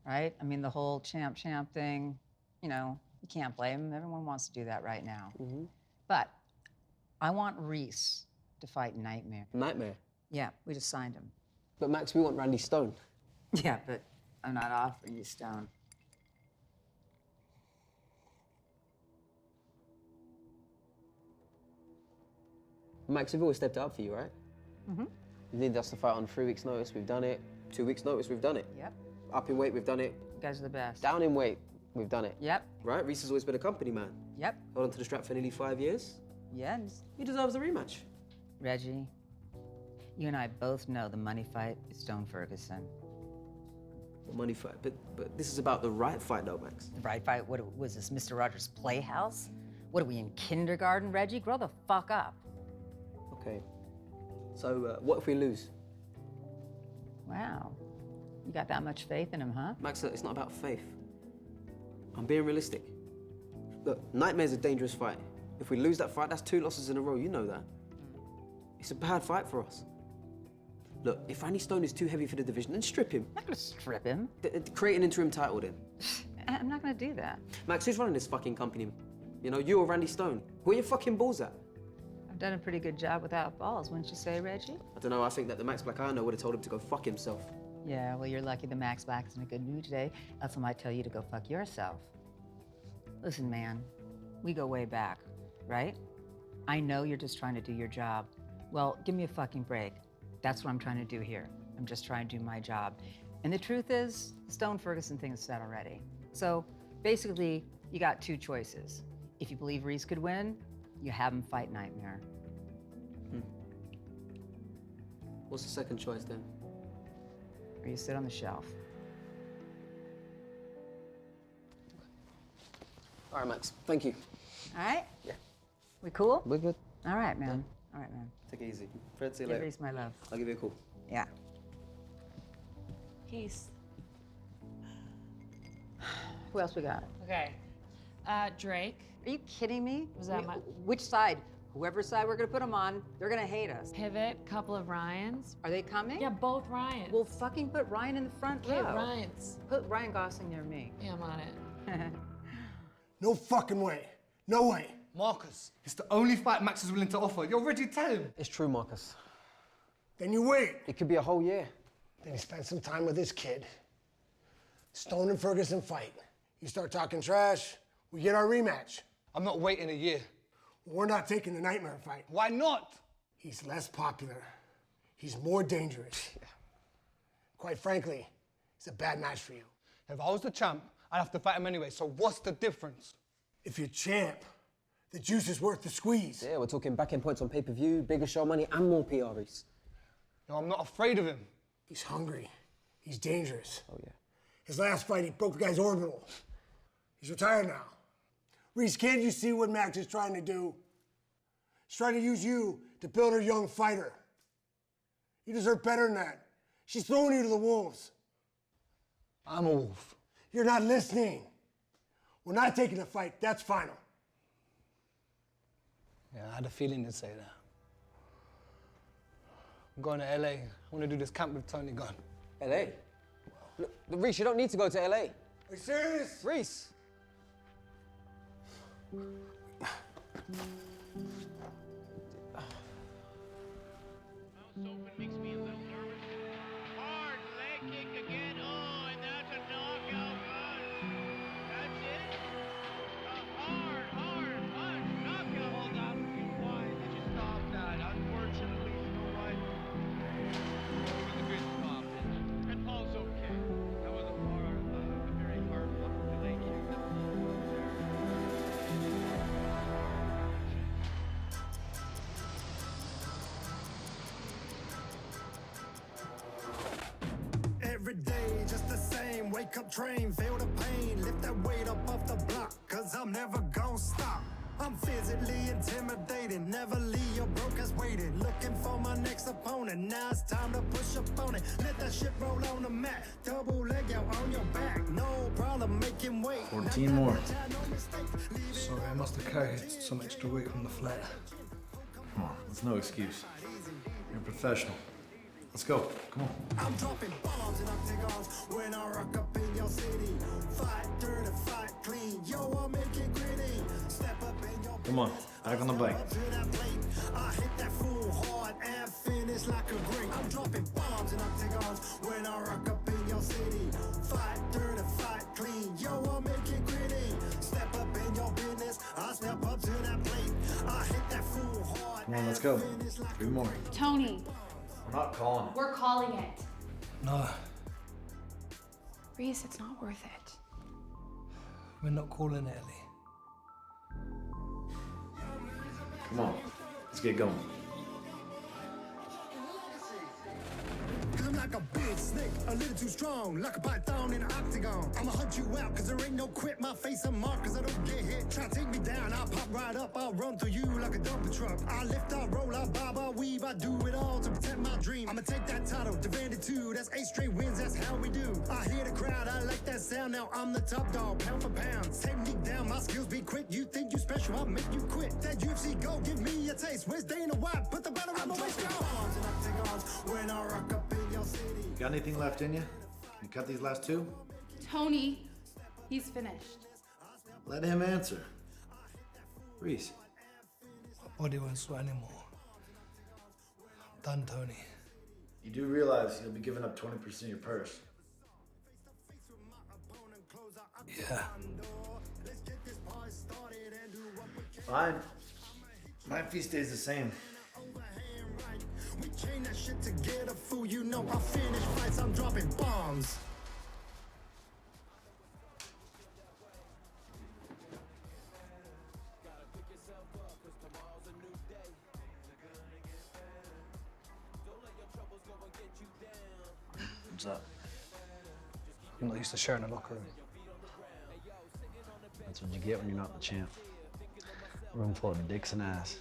Right? I mean, the whole champ thing, you know, you can't blame him. Everyone wants to do that right now. But I want Reese to fight Nightmare. Nightmare? Yeah, we just signed him. But Max, we want Randy Stone. Yeah, but I'm not offering you Stone. Max, we've always stepped up for you, right? Mm-hmm. You needed us to fight on 3 weeks' notice, we've done it. 2 weeks' notice, we've done it. Yep. Up in weight, we've done it. You guys are the best. Down in weight, we've done it. Yep. Right? Reese has always been a company man. Yep. Held on to the strap for nearly 5 years. Yes. He deserves a rematch. Reggie, you and I both know the money fight is Stone Ferguson. The money fight, but this is about the right fight, though, Max. The right fight? What was this, Mr. Rogers' Playhouse? What are we in kindergarten, Reggie? Grow the fuck up. Okay. So, what if we lose? Wow. You got that much faith in him, huh? Max, it's not about faith. I'm being realistic. Look, Nightmare's a dangerous fight. If we lose that fight, that's 2 losses in a row, you know that. It's a bad fight for us. Look, if Randy Stone is too heavy for the division, then strip him. I'm not gonna strip him. Create an interim title then. I'm not gonna do that. Max, who's running this fucking company? You know, you or Randy Stone? Where your fucking balls at? I've done a pretty good job without balls, wouldn't you say, Reggie? I don't know, I think that the Max Black I know would have told him to go fuck himself. Yeah, well, you're lucky the Max Black is in a good mood today. Else I might tell you to go fuck yourself. Listen, man, we go way back, right? I know you're just trying to do your job. Well, give me a fucking break. That's what I'm trying to do here. I'm just trying to do my job. And the truth is, the Stone Ferguson thing is set already. So basically, you got 2 choices. If you believe Reese could win, you have him fight Nightmare. What's the second choice then? Or you sit on the shelf. All right, Max. Thank you. All right? Yeah. We cool? We're good. All right, man. All right, man. Take it easy. Fred, see you Give later. Reese my love. I'll give you a call. Yeah. Peace. Who else we got? Okay. Drake. Are you kidding me? Was that my... Which side? Whoever side we're gonna put them on, they're gonna hate us. Pivot, couple of Ryans. Are they coming? Yeah, both Ryans. Well, fucking put Ryan in the front Okay, row. Ryans. Put Ryan Gosling near me. Yeah, I'm on it. No fucking way. No way. Marcus, it's the only fight Max is willing to offer. You're ready to tell him. It's true, Marcus. Then you wait. It could be a whole year. Then you spend some time with this kid. Stone and Ferguson fight. You start talking trash, we get our rematch. I'm not waiting a year. We're not taking the Nightmare fight. Why not? He's less popular. He's more dangerous. Quite frankly, it's a bad match for you. If I was the champ, I'd have to fight him anyway, so what's the difference? If you're champ, the juice is worth the squeeze. Yeah, we're talking back-end points on pay-per-view, bigger show money, and more PR, Reese. No, I'm not afraid of him. He's hungry. He's dangerous. Oh, yeah. His last fight, he broke the guy's orbital. He's retired now. Reese, can't you see what Max is trying to do? She's trying to use you to build her young fighter. You deserve better than that. She's throwing you to the wolves. I'm a wolf. You're not listening. We're not taking the fight. That's final. Yeah, I had a feeling you'd say that. I'm going to LA. I want to do this camp with Tony Gunn. LA? Look, Reese, you don't need to go to LA. Are you serious? Reese! Hard leg kick again. Oh, and that's a knockout, guys. That's it. A hard punch. Knockout. Hold up. Why did you stop that? Unfortunately, you know what? It was a good stoppage. And Paul's okay. That was a very hard leg kick. Every day, just the same. Wake up, train, feel the pain. Lift that weight up off the block, cause I'm never gonna stop. I'm physically intimidating, never leave your broke ass waiting. Looking for my next opponent, now it's time to push up on it. Let that shit roll on the mat, double leg out on your back. No problem making weight. 14 more. Sorry, I must have carried some extra weight from the flat. Come on, that's no excuse. You're a professional. Let's go. Come on. I'm dropping bombs in octagons when I rock up in your city. Fight dirty, fight clean. Yo, I'll make it gritty. Step up in your Come on, back on the bike. up to that plate. I hit that full hard and finish like a great. I'm dropping bombs in octagons when I rock up in your city. Fight dirty, fight clean. Yo, I'll make it gritty. Step up in your business. I step up to that plate. I hit that full hard. Come on, let's go. 3 more. Tony, We're not calling it. we're calling it. No, Reese, it's not worth it. we're not calling it, Ellie. Come on, let's get going. Cause I'm like a big snake, a little too strong, like a python in an octagon. I'ma hunt you out, cause there ain't no quit. My face a mark, cause I don't get hit. Try to take me down, I'll pop right up. I'll run through you like a dumper truck. I lift, I roll, I bob, I weave. I do it all to protect my dream. I'ma take that title, defend it too. That's 8 straight wins, that's how we do. I hear the crowd, I like that sound. Now I'm the top dog, pound for pound. Take me down, my skills be quick. You think you special, I'll make you quit. That UFC go, give me a taste. Where's Dana White? Put the belt around my waist, go. When I rock up in your city. Got anything left in you? Can you cut these last 2? Tony, he's finished. Let him answer. Reese. My body won't sweat anymore. I'm done, Tony. You do realize you'll be giving up 20% of your purse. Yeah. Fine. My fee stays the same. We chain that shit together, fool. You know I finish fights, I'm dropping bombs. What's up? I'm not used to sharing a locker room. That's what you get when you're not the champ. A room full of dicks and ass.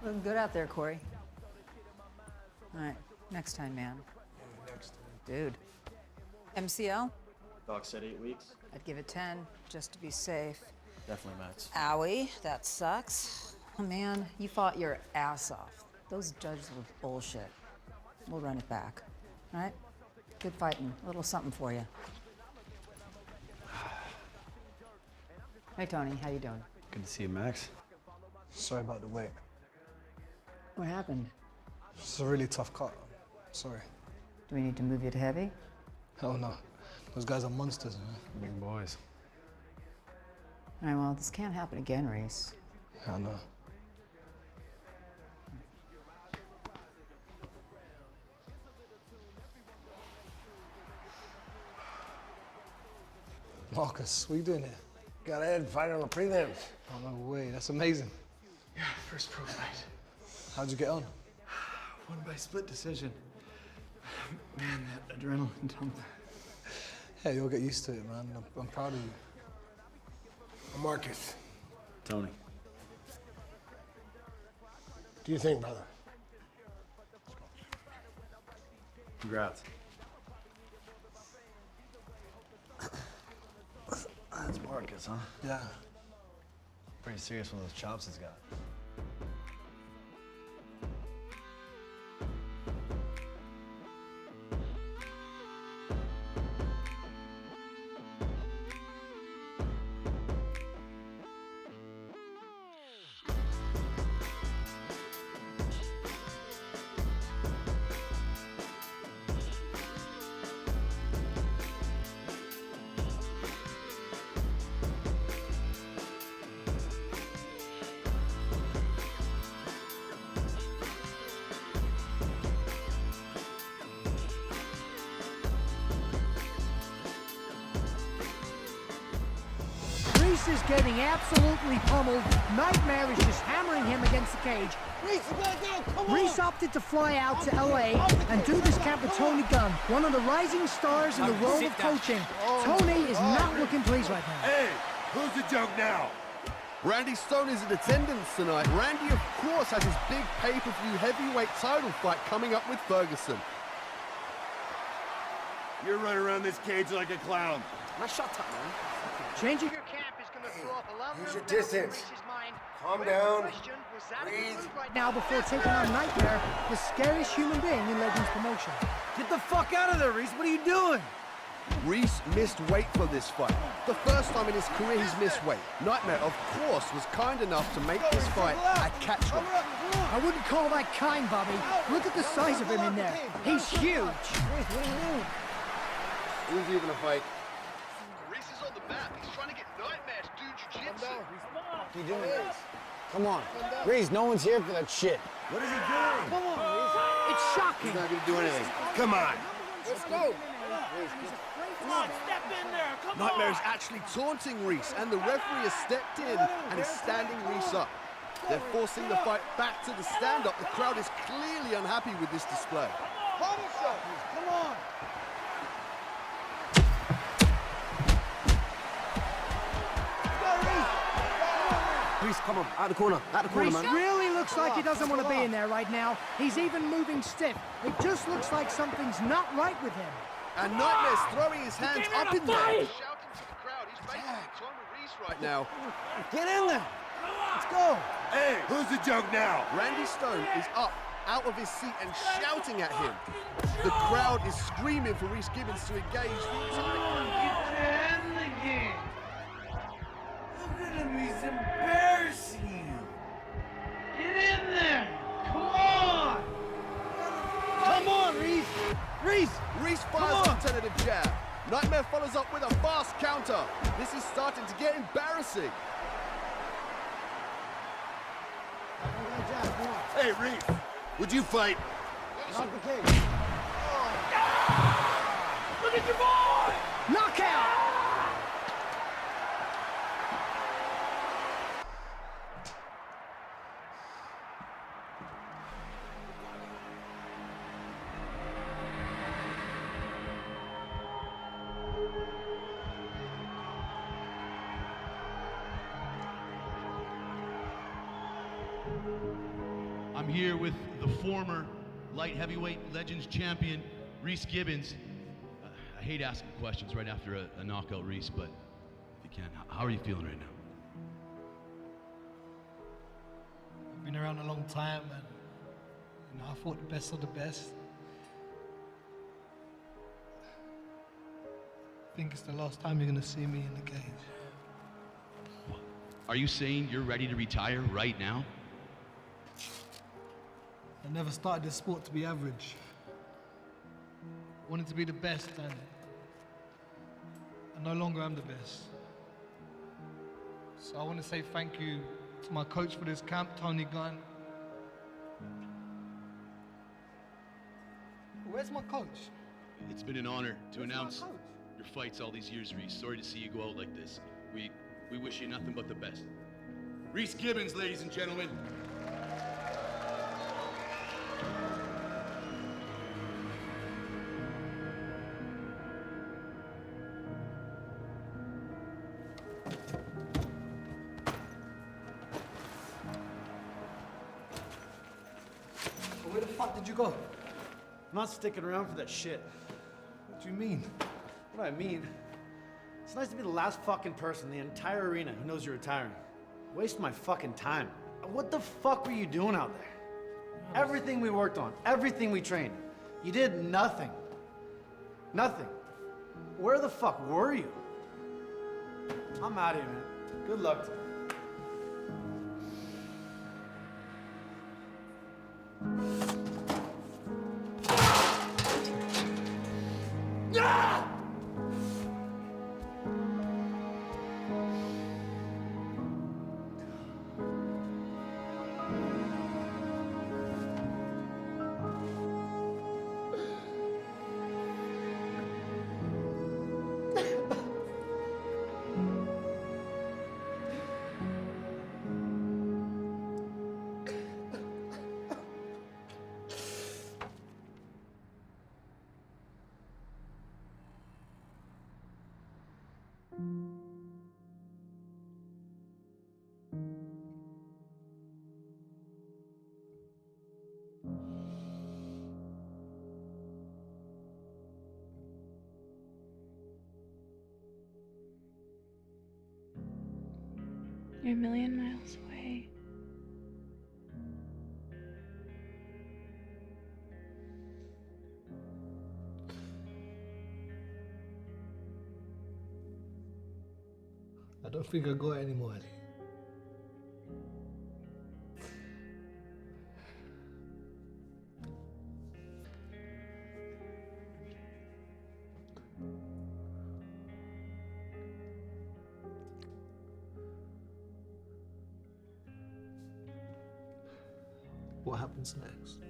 Looking good out there, Corey. All right, next time, man. Dude. MCL? Doc said 8 weeks. I'd give it 10, just to be safe. Definitely max. Owie, that sucks. Oh, man, you fought your ass off. Those judges were bullshit. We'll run it back. All right? Good fighting. A little something for you. Hey, Tony, how you doing? Good to see you, Max. Sorry about the wait. What happened? It's a really tough cut. Sorry. Do we need to move you to heavy? Hell no. Those guys are monsters, man. Big boys. All right, well, this can't happen again, Reese. I know. Marcus, what are you doing here? Got Ed fighting on the prelims. Oh, no way. That's amazing. Yeah, first pro fight. How'd you get on? Won by split decision. Man, that adrenaline dump. Hey, you'll get used to it, man. I'm proud of you. I'm Marcus. Tony. Do you think, brother? Congrats. That's Marcus, huh? Yeah. Pretty serious one of those chops he's got. Reese is getting absolutely pummeled. Nightmare is just hammering him against the cage. Reese, you gotta go, come on! Reese opted to fly out to LA and do this camp with Tony Gunn, one of the rising stars in the world of coaching. Tony is not looking pleased right now. Hey, who's the joke now? Randy Stone is in attendance tonight. Randy, of course, has his big pay-per-view heavyweight title fight coming up with Ferguson. You're running around this cage like a clown. Now shut up, man. Changing your camp is going to throw up a lot Use of your doubt in distance. Reese's mind. Calm Where's down. the question? Was that a Breathe. good move right now before taking on Nightmare, the scariest human being in Legends promotion? Get the fuck out of there, Reese. What are you doing? Reese missed weight for this fight. The first time in his career he's missed weight. Nightmare, of course, was kind enough to make this fight a catchweight. I wouldn't call that kind, Bobby. Look at the size of him in there. He's huge. Who's even a fight? Reese is on the map. He's trying to get Nightmare to do jiu-jitsu. What are you doing, Reese? Come on. Reese, no one's here for that shit. What is he doing? Come on, Reese. It's shocking. He's not gonna do anything. Come on. Let's go. Come on, step in there, come Nightmare is actually taunting Reese, and the referee has stepped in and is standing Reese up. They're forcing the fight back to the stand-up. The crowd is clearly unhappy with this display. Come on! Reese, come on, out of the corner, Reese man. really looks like he doesn't want to be in there right now. He's even moving stiff. It just looks like something's not right with him. And Nightmare's throwing his hands up in there. Shouting to the crowd. He's basically taunting Reese right now. Get in there. Let's go. Hey, who's the joke now? Randy Stone is up, out of his seat and shouting at him. The crowd is screaming for Reese Gibbons to engage the entire crowd. Look at him, he's embarrassing you. Get in there! Come on! Come on, Reese! Reese! Reese fires a tentative jab. Nightmare follows up with a fast counter. This is starting to get embarrassing. Hey, Reese, would you fight? Not the case. Look at your boy! Knockout! I'm here with the former light heavyweight Legends champion, Reese Gibbons. I hate asking questions right after a knockout, Reese, but if you can, how are you feeling right now? I've been around a long time, and I fought the best of the best. I think it's the last time you're gonna see me in the cage. Are you saying you're ready to retire right now? I never started this sport to be average. I wanted to be the best, and no longer am the best. So I want to say thank you to my coach for this camp, Tony Gunn. Where's my coach? It's been an honor to announce your fights all these years, Reese. Sorry to see you go out like this. We wish you nothing but the best. Reese Gibbons, ladies and gentlemen. Where the fuck did you go? I'm not sticking around for that shit. What do you mean? What I mean, it's nice to be the last fucking person in the entire arena who knows you're retiring. Waste my fucking time. What the fuck were you doing out there? Everything we worked on, everything we trained, you did nothing. Nothing. Where the fuck were you? I'm out of here, man. Good luck to you. You're a million miles away. I don't think I got it anymore, Ellie. What happens next?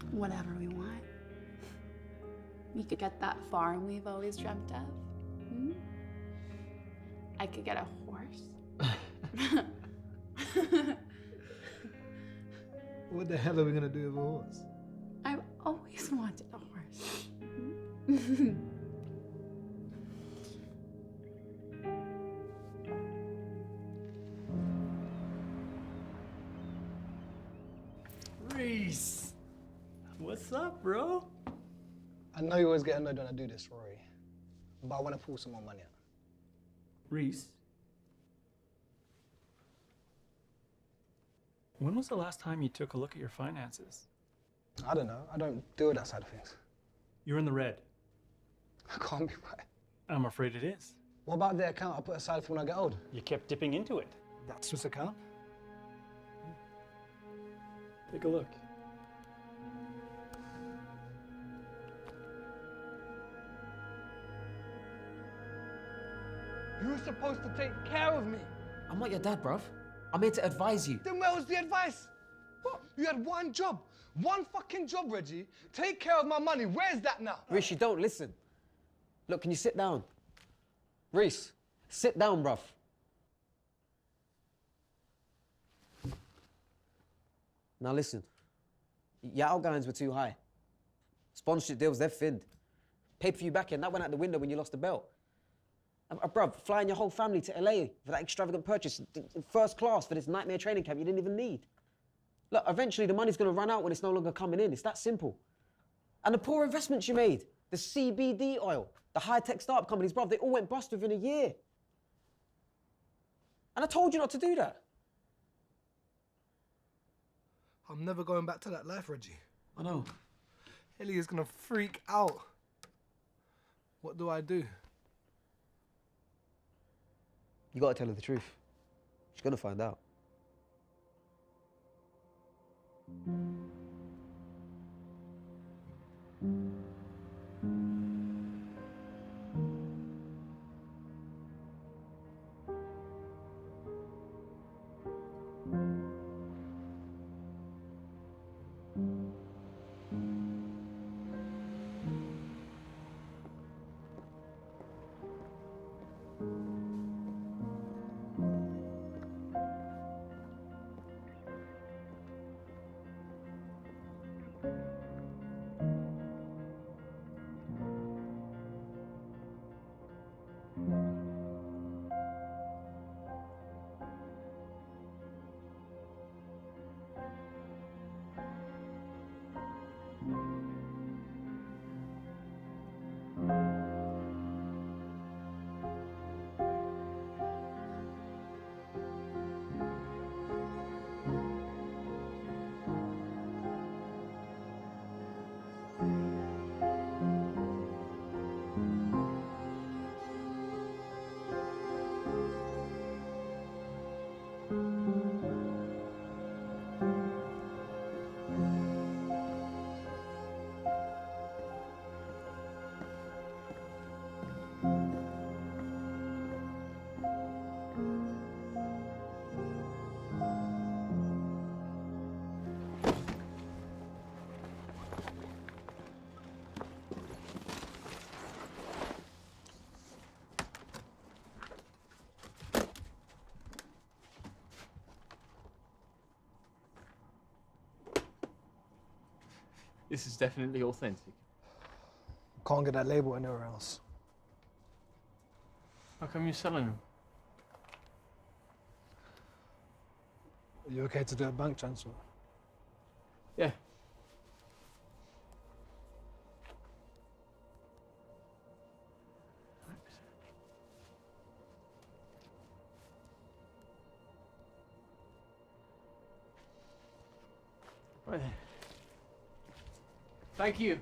Whatever we want. We could get that farm we've always dreamt of. Hmm? I could get a horse. What the hell are we gonna do with a horse? I've always wanted a horse. Hmm? Reese! What's up, bro? I know you always get annoyed when I do this, Rory, but I want to pull some more money out. Reese, when was the last time you took a look at your finances? I don't know. I don't deal with that side of things. You're in the red. I can't be right. I'm afraid it is. What about the account I put aside for when I get old? You kept dipping into it. That's just account? Take a look. You're supposed to take care of me. I'm not your dad, bruv. I'm here to advise you. Then where was the advice? What? You had one job. One fucking job, Reggie. Take care of my money. Where's that now? Reese, you don't listen. Look, can you sit down? Reese, sit down, bruv. Now listen. Your outgoings were too high. Sponsorship deals, they're thinned. Pay-per-view back-end, that went out the window when you lost the belt. Bruv, flying your whole family to LA for that extravagant purchase, first class for this nightmare training camp you didn't even need. Look, eventually the money's gonna run out when it's no longer coming in. It's that simple. And the poor investments you made, the CBD oil, the high-tech startup companies, bruv, they all went bust within a year. And I told you not to do that. I'm never going back to that life, Reggie. I know. Ellie is gonna freak out. What do I do? You gotta tell her the truth. She's gonna find out. This is definitely authentic. Can't get that label anywhere else. How come you're selling them? Are you okay to do a bank transfer? Yeah. Right then. Thank you.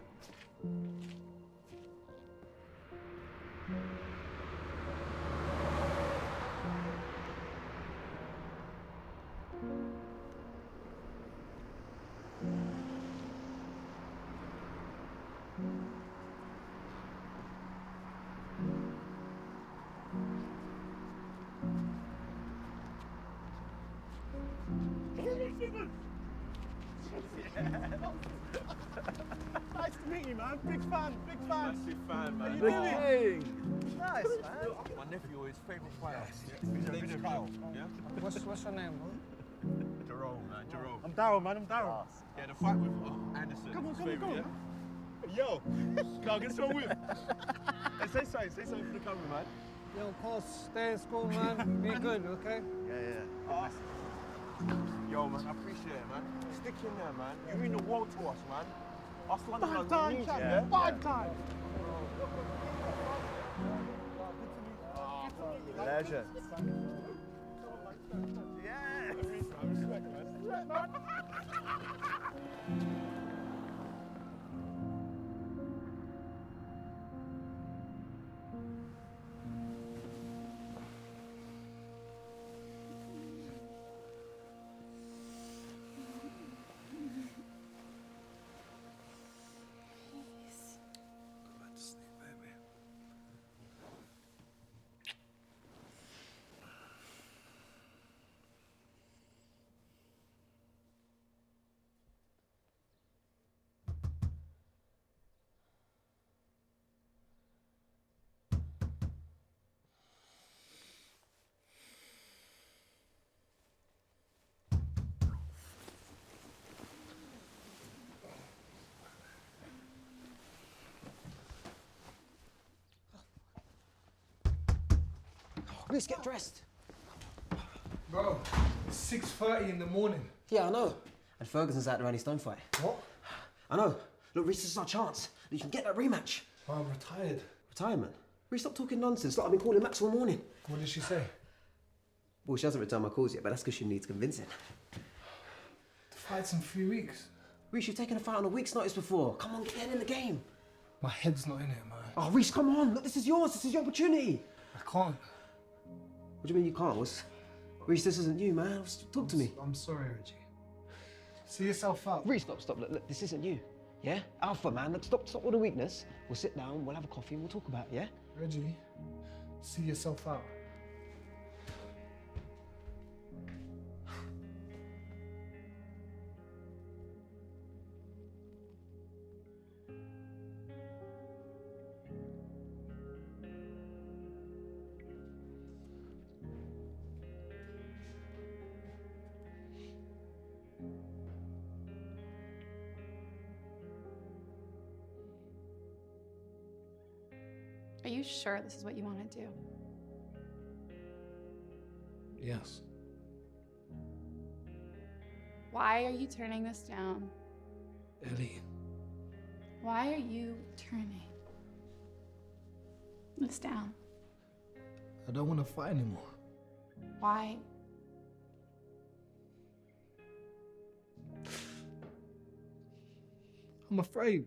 Nice to meet you, man. Big fan, big fan. Massive fan, man. How you The doing? king. Nice, man. My nephew, his favourite player. His name's Kyle. Yeah? What's your name, bro? Jerome, man. Jerome. I'm Daryl, man. I'm Daryl. Yeah, the fight with Anderson. Come on, his come on, favourite, come on, yeah? man. Yo, Kyle, get some with. Hey, say something for the camera, man. Yo, Paul, stay in school, man. Be good, okay? Yeah. Yo, man, I appreciate it, man. Stick in there, man. You mean the world to us, man. Us Londoners, we need you, yeah? Bad time. Legend. Yeah. Respect, man. Reese, get dressed. Bro, it's 6:30 in the morning. Yeah, I know. And Ferguson's out the Randy Stone fight. What? I know. Look, Reese, this is our chance. You can get that rematch. I'm retired. Retirement? Reese, stop talking nonsense. Like I've been calling Max all morning. What did she say? Well, she hasn't returned my calls yet, but that's because she needs convincing. The fight's in 3 weeks. Reese, you've taken a fight on a week's notice before. Come on, get your head in the game. My head's not in it, man. Oh, Reese, come on. Look, this is yours. This is your opportunity. I can't. What do you mean you can't? Reese, this isn't you, man. Talk to me. I'm sorry, Reggie. See yourself out. Reese, stop. Look, this isn't you. Yeah? Alpha, man. Look, stop all the weakness. We'll sit down, we'll have a coffee, and we'll talk about it, yeah? Reggie, see yourself out. Are you sure this is what you want to do? Yes. Why are you turning this down? Ellie. Why are you turning this down? I don't want to fight anymore. Why? I'm afraid.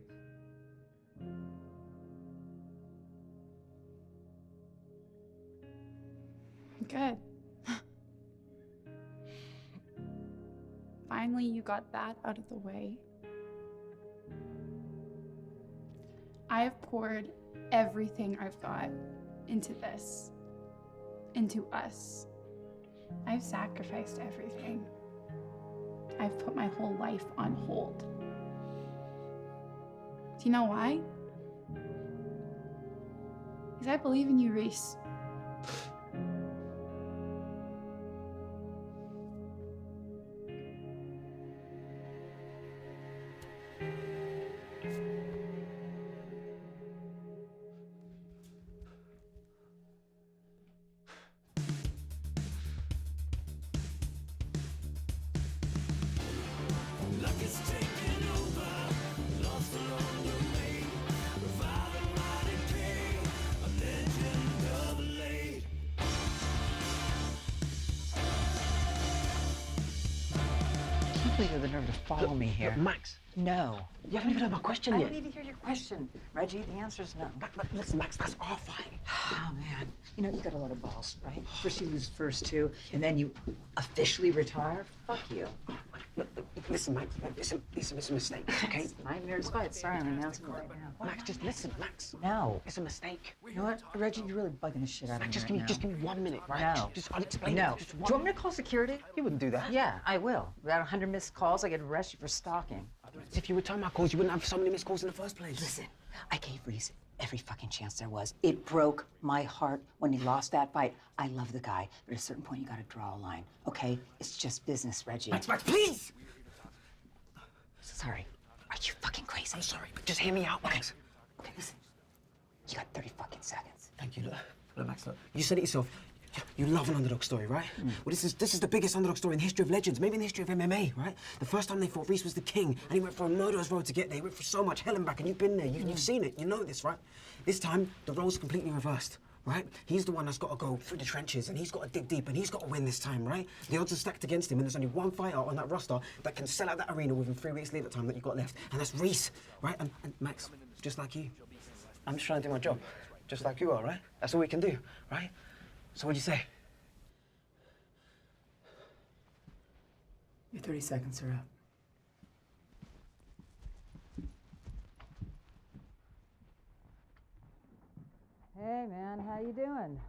Good. Finally, you got that out of the way. I have poured everything I've got into this, into us. I've sacrificed everything. I've put my whole life on hold. Do you know why? Because I believe in you, Reese. you have the nerve to follow me here? Max. No. You haven't even heard my question I yet. didn't even hear your question. Reggie, the answer's no. Listen, Max, that's our fight. Oh, man. You know, you got a lot of balls, right? First you lose first two, and then you officially retire? Fuck you. Listen, Max, it's a mistake, okay? Nightmares fight. Sorry, I'm announcing it right now. Max, just listen, Max. No. It's a mistake. You know what, Reggie, you're really bugging the shit out of me Just right give me 1 minute, right? No. Just I'll explain No. it. Just Do you want me to call security? You wouldn't do that. Yeah, I will. Without 100 missed calls, I get arrested for stalking. If you return my calls, you wouldn't have so many missed calls in the first place. Listen, I gave Reese every fucking chance there was. It broke my heart when he lost that fight. I love the guy, but at a certain point, you gotta draw a line, okay? It's just business, Reggie. Max, please! Sorry. Are you fucking crazy? I'm sorry, but just hear me out, Max. Okay, listen. You got 30 fucking seconds. Thank you. Look, Max, look. You said it yourself. You love an underdog story, right? Well, this is the biggest underdog story in the history of legends, maybe in the history of MMA, right? The first time they fought, Reese was the king, and he went for a murderer's road to get there. He went for so much hell and back, and you've been there. You've seen it. You know this, right? This time, the roles are completely reversed, right? He's the one that's got to go through the trenches, and he's got to dig deep, and he's got to win this time, right? The odds are stacked against him, and there's only one fighter on that roster that can sell out that arena within 3 weeks leave time that you've got left, and that's Reese, right? And Max, just like you, I'm just trying to do my job, just like you are, right? That's all we can do, right? So what do you say? Your 30 seconds are up. Hey, man, how you doing?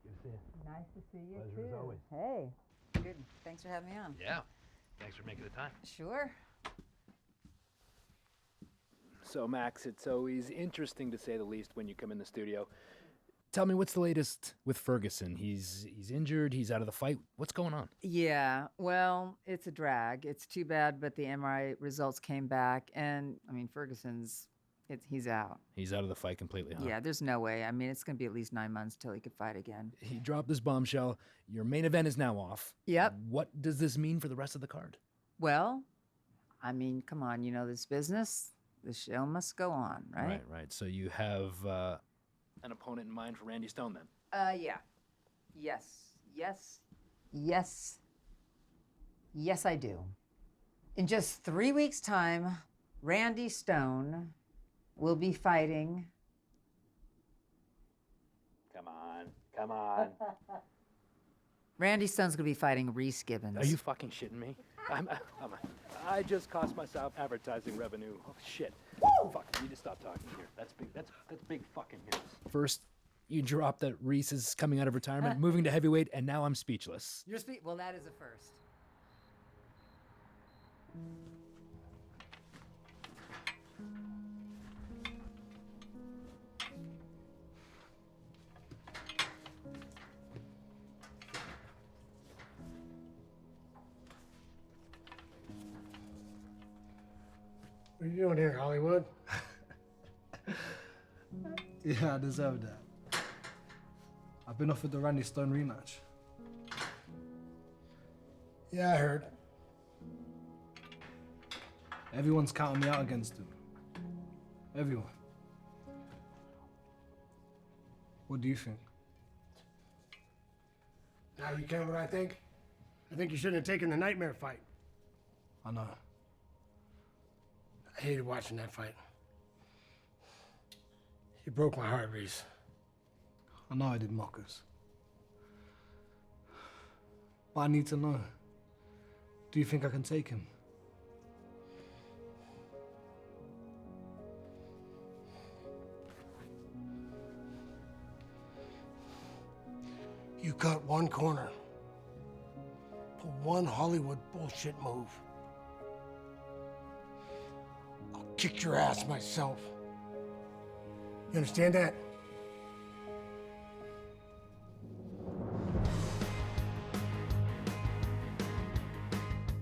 Good to see you. Nice to see you, Pleasure as always. Hey. Good. Thanks for having me on. Yeah. Thanks for making the time. Sure. So, Max, it's always interesting to say the least when you come in the studio. Tell me, what's the latest with Ferguson? He's injured, he's out of the fight. What's going on? Yeah, well, it's a drag. It's too bad, but the MRI results came back, and, I mean, he's out. He's out of the fight completely, huh? Yeah, there's no way. I mean, it's going to be at least 9 months till he could fight again. He dropped this bombshell. Your main event is now off. Yep. What does this mean for the rest of the card? Well, I mean, come on, you know this business. The show must go on, right? Right. So you have an opponent in mind for Randy Stone, then? Yeah. Yes, I do. In just 3 weeks' time, Randy Stone will be fighting. Come on. Randy Stone's gonna be fighting Reese Gibbons. Are you fucking shitting me? I just cost myself advertising revenue. Oh, shit. Fuck, you need to stop talking here. That's big. That's big fucking news. First, you drop that Reese is coming out of retirement, moving to heavyweight, and now I'm speechless. Well, that is a first. What are you doing here, Hollywood? Yeah, I deserve that. I've been offered the Randy Stone rematch. Yeah, I heard. Everyone's counting me out against him. Everyone. What do you think? Now you care what I think? I think you shouldn't have taken the nightmare fight. I know. I hated watching that fight. You broke my heart, Reese. I know I did, Marcus. But I need to know. Do you think I can take him? You cut one corner. For one Hollywood bullshit move. I'll kick your ass myself. You understand that?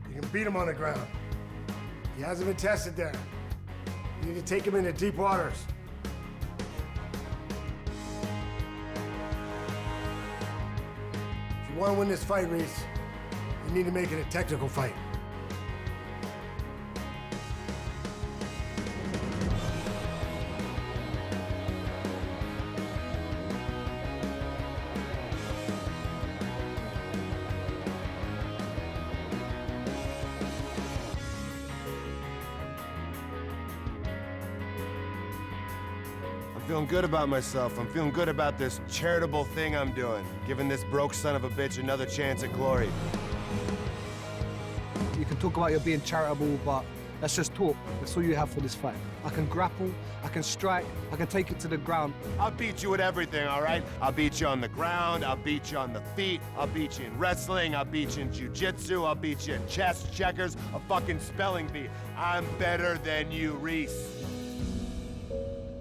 You can beat him on the ground. He hasn't been tested there. You need to take him into deep waters. If you want to win this fight, Reese, you need to make it a technical fight. feeling good about myself. I'm feeling good about this charitable thing I'm doing, giving this broke son of a bitch another chance at glory. You can talk about you being charitable, but let's just talk. That's all you have for this fight. I can grapple, I can strike, I can take it to the ground. I'll beat you at everything, all right? I'll beat you on the ground, I'll beat you on the feet, I'll beat you in wrestling, I'll beat you in jiu-jitsu, I'll beat you in chess, checkers, a fucking spelling bee. I'm better than you, Reese.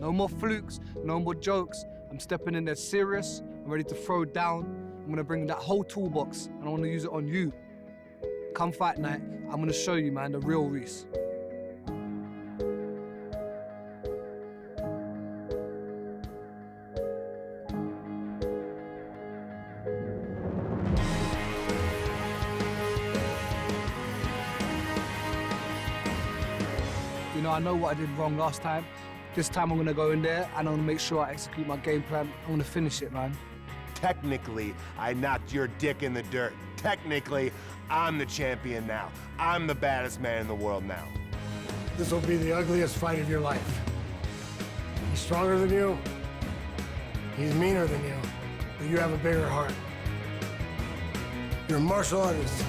No more flukes, no more jokes. I'm stepping in there serious, I'm ready to throw down. I'm gonna bring that whole toolbox and I wanna use it on you. Come fight night, I'm gonna show you, man, the real Reese. You know, I know what I did wrong last time. This time I'm gonna go in there and I'm gonna make sure I execute my game plan. I'm gonna finish it, man. Technically, I knocked your dick in the dirt. Technically, I'm the champion now. I'm the baddest man in the world now. This will be the ugliest fight of your life. He's stronger than you. He's meaner than you. But you have a bigger heart. You're a martial artist.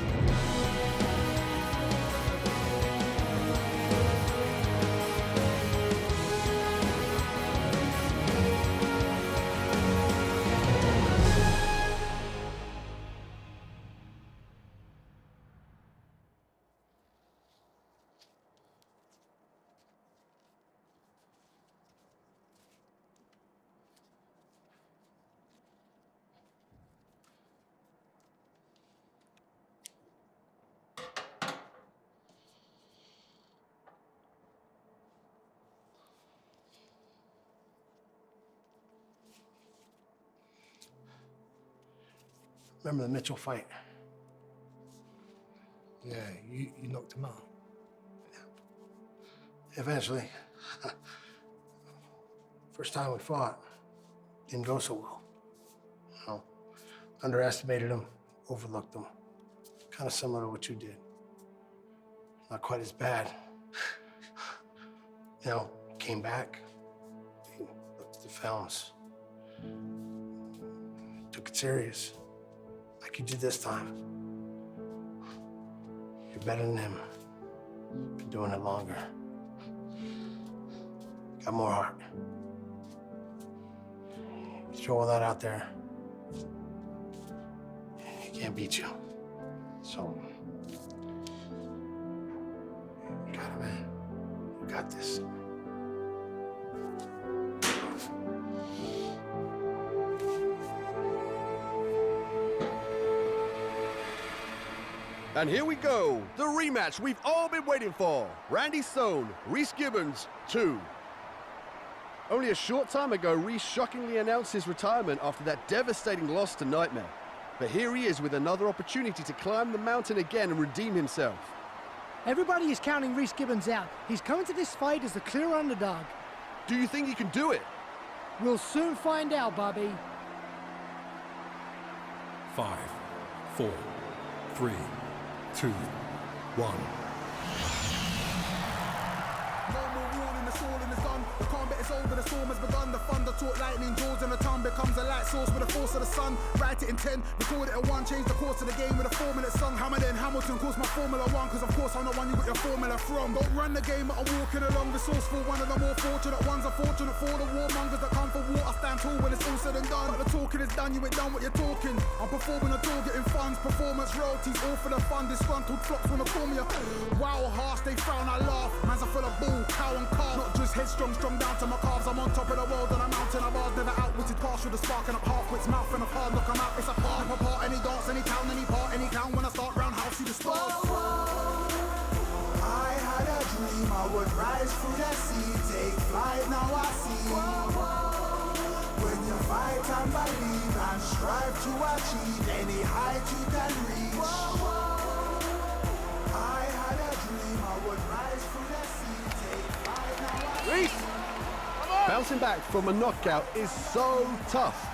Remember the Mitchell fight? Yeah, you knocked him out. Yeah. Eventually. First time we fought, didn't go so well. You know, underestimated him, overlooked him. Kind of similar to what you did. Not quite as bad. You know, came back, looked at the films, took it serious. Like you did this time. You're better than him. Been doing it longer. Got more heart. You throw all that out there, he can't beat you. So, you got it, man. You got this. And here we go, the rematch we've all been waiting for. Randy Stone, Reese Gibbons 2. Only a short time ago, Reese shockingly announced his retirement after that devastating loss to Nightmare. But here he is with another opportunity to climb the mountain again and redeem himself. Everybody is counting Reese Gibbons out. He's coming to this fight as the clear underdog. Do you think he can do it? We'll soon find out, Bobby. 5, 4, 3, 2, 1. The combat is over, the storm has begun. The thunder taught lightning jaws and the tongue becomes a light source with the force of the sun. Write it in 10, record it at 1, change the course of the game with a 4-minute song. Hammer then Hamilton calls my Formula 1, cause of course I'm the one you got your formula from. Don't run the game, I'm walking along, resourceful, one of the more fortunate ones. Unfortunate for the warmongers that come for war. I stand tall when it's all said and done. But the talking is done, you ain't done what you're talking. I'm performing a tour, getting funds, performance royalties, all for the fun. Disgruntled flops wanna call me a wow, harsh, they frown, I laugh. Man's a full of bull, cow and calf. Not just headstrong, strong down to my calves. I'm on top of the world on a mountain of ours. Never outwitted, partial to sparking up half-wits, mouth and a hard knock 'em out. It's a part of a part, any dance, any town, any part, any clown. When I start roundhouse, see the stars. I had a dream I would rise through the sea, take flight, now I see. When you fight and believe and strive to achieve any height you can reach. I had a dream I would rise through the sea, take flight, now I see. Reese! Bouncing back from a knockout is so tough.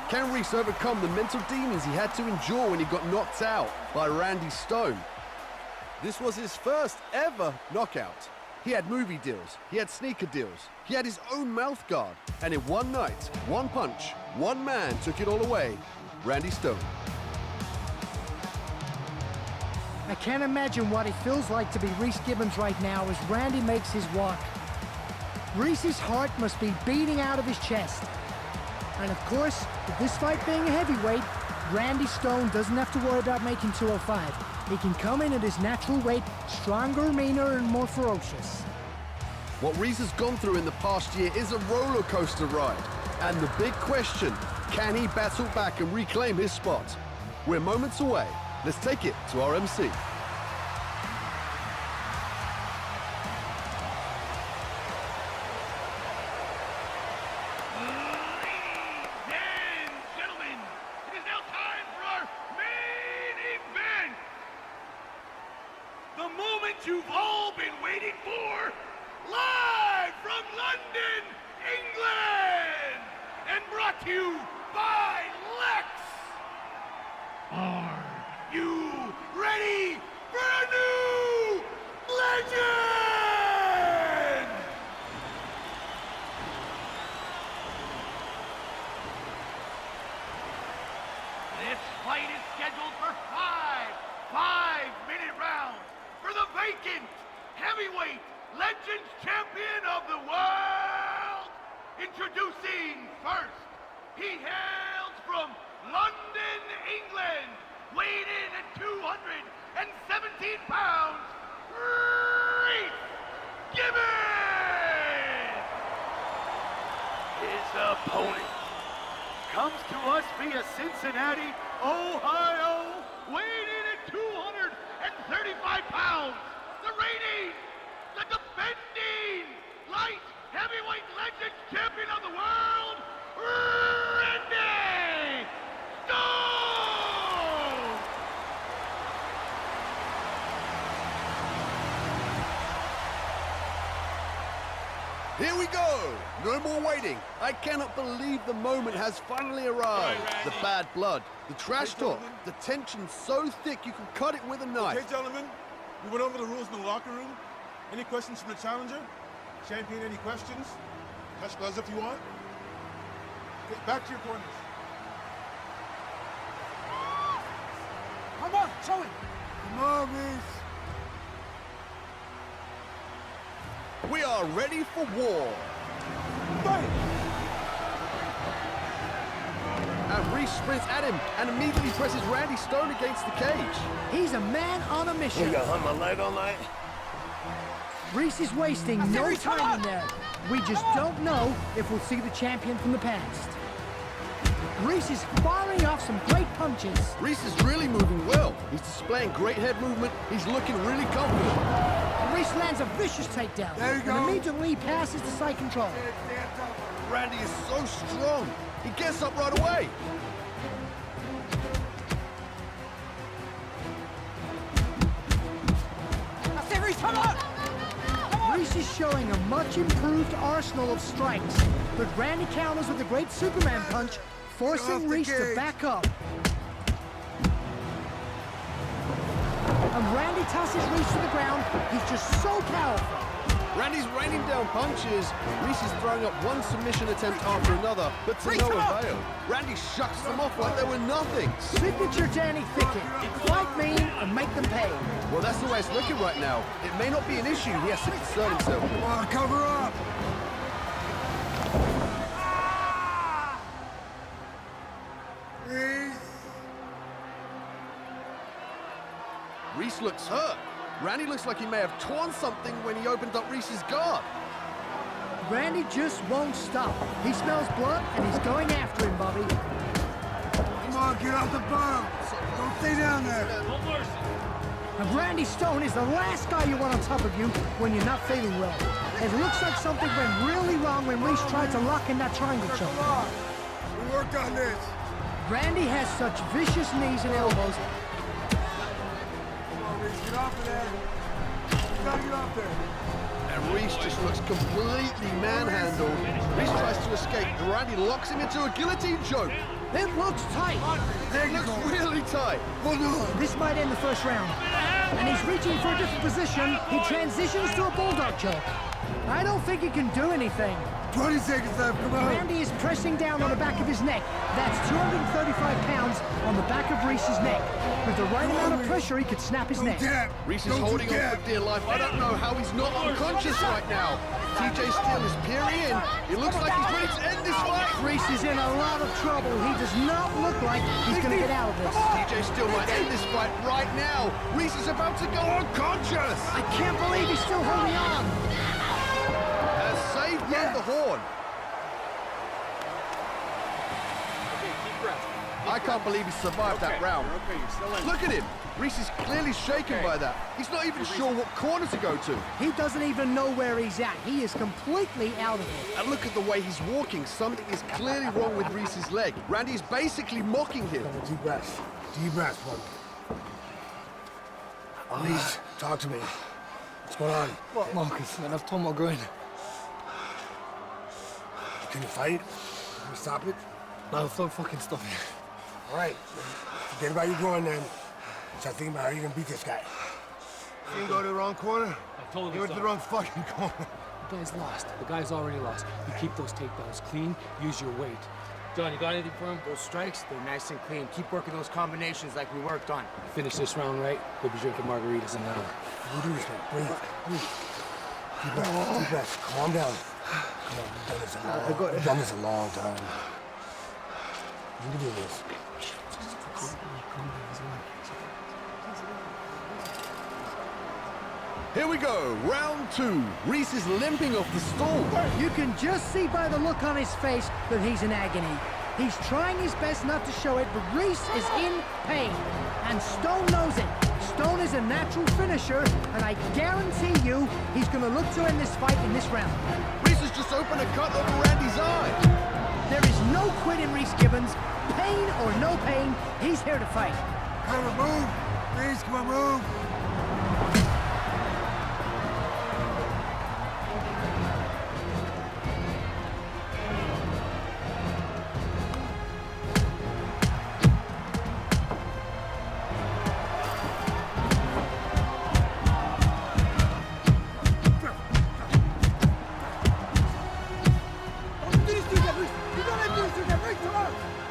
Can Reese overcome the mental demons he had to endure when he got knocked out by Randy Stone? This was his first ever knockout. He had movie deals, he had sneaker deals, he had his own mouth guard. And in one night, one punch, one man took it all away. Randy Stone. I can't imagine what it feels like to be Reese Gibbons right now as Randy makes his walk. Reese's heart must be beating out of his chest. And of course, with this fight being a heavyweight, Randy Stone doesn't have to worry about making 205. He can come in at his natural weight, stronger, meaner, and more ferocious. What Reese has gone through in the past year is a roller coaster ride. And the big question, can he battle back and reclaim his spot? We're moments away. Let's take it to our MC. The moment you've all been waiting for, live from London, England, and brought to you by Lex. Are you ready for a new legend? This fight is scheduled for five-minute rounds for the vacant heavyweight Legends Champion of the world. Introducing first, he hails from London, England, weighed in at 217 pounds, Reese Gibbons. His opponent comes to us via Cincinnati, Ohio, weighed in at 235 pounds, the reigning, the defending light heavyweight Legends Champion of the world, Randy Stone! Here we go! No more waiting. I cannot believe the moment has finally arrived. The bad blood, the trash talk, the tension so thick you can cut it with a knife. Okay, gentlemen, we went over the rules in the locker room. Any questions from the challenger? Champion, any questions? Touch gloves if you want. Get back to your corners. Come on, show it. Come on, Reese. We are ready for war. Fight! And Reese sprints at him and immediately presses Randy Stone against the cage. He's a man on a mission. You gonna hunt my leg all night? Reese is wasting no time in there. We just don't know if we'll see the champion from the past. Reese is firing off some great punches. Reese is really moving well. He's displaying great head movement. He's looking really confident. Reese lands a vicious takedown. There you go. And immediately passes to side control. Randy is so strong. He gets up right away. I say Reese, come on! Reese is showing a much improved arsenal of strikes, but Randy counters with a great Superman punch, forcing Reese to back up. And Randy tosses Reese to the ground. He's just so powerful. Randy's raining down punches. Reese is throwing up one submission attempt after another, but to no avail. Randy shucks them off like they were nothing. Signature Danny Thicket. Fight mean and make them pay. Well, that's the way it's looking right now. It may not be an issue. He has to concern himself. Come on, cover up. Reese looks hurt. Randy looks like he may have torn something when he opened up Reese's guard. Randy just won't stop. He smells blood and he's going after him, Bobby. Come on, get off the bottom. Don't stay down there. And Randy Stone is the last guy you want on top of you when you're not feeling well. It looks like something went really wrong when Reese tried to lock in that triangle choke. Come on. We worked on this. Randy has such vicious knees and elbows. Come on, Reese, get off of there. You gotta get off there. And Reese just looks completely manhandled. Reese tries to escape, and Randy locks him into a guillotine choke. It looks tight. It looks really tight. This might end the first round. And he's reaching for a different position. He transitions to a bulldog choke. I don't think he can do anything. 20 seconds left, come on. Randy is pressing down on the back of his neck. That's 235 pounds on the back of Reese's neck. With the right amount of pressure, he could snap his neck. Reese is holding on for dear life. I don't know how he's not unconscious right now. TJ Steele is peering in. It looks like he's ready to end this fight. Reese is in a lot of trouble. He does not look like he's going to get out of this. TJ Steele might end this fight right now. Reese is about to go unconscious. I can't believe he's still holding on. Has saved by the horn. I can't believe he survived that round. Look at him. Reese is clearly shaken by that. He's not even sure what corner to go to. He doesn't even know where he's at. He is completely out of it. And look at the way he's walking. Something is clearly wrong with Reese's leg. Randy's basically mocking him. Deep breaths. Deep breaths, bud. Reese, talk to me. What's going on? What, Marcus? Man, I've torn my groin. Can you fight? Can you stop it? No, don't fucking stop it. All right. Forget about your groin then. Start thinking about how you're gonna beat this guy. You didn't go to the wrong corner? I told you You went so. to the wrong fucking corner. The guy's lost. The guy's already lost. You keep those takedowns clean, use your weight. John, you got anything for him? Those strikes, they're nice and clean. Keep working those combinations like we worked on. Finish this round right, we'll be drinking margaritas in an hour. You do this, man. Breathe. Deep breath. Deep breath. Calm down. Come on, you've done this a long time. You can do this. Here we go, round two. Reese is limping off the stool. You can just see by the look on his face that he's in agony. He's trying his best not to show it, but Reese is in pain. And Stone knows it. Stone is a natural finisher, and I guarantee you he's going to look to end this fight in this round. Reese has just opened a cut over Randy's eye. There is no quit in Reese Gibbons. Pain or no pain, he's here to fight. Come on, move. Reese, come on, move.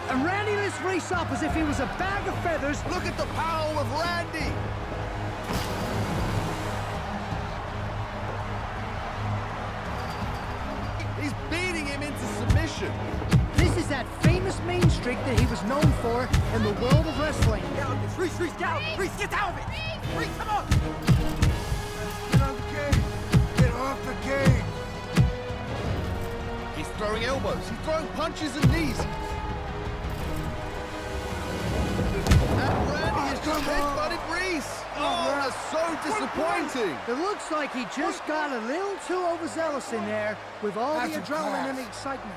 And Randy lifts Reese up as if he was a bag of feathers. Look at the power of Randy. He's beating him into submission. This is that famous mean streak that he was known for in the world of wrestling. Reese, Reese, get out. Reese, get out of it. Reese, come on. Get off the cage. Get off the cage. He's throwing elbows. He's throwing punches and knees. And Randy has just headbutted Reese. Oh, that's so disappointing. It looks like he just got a little too overzealous in there with all the adrenaline and excitement.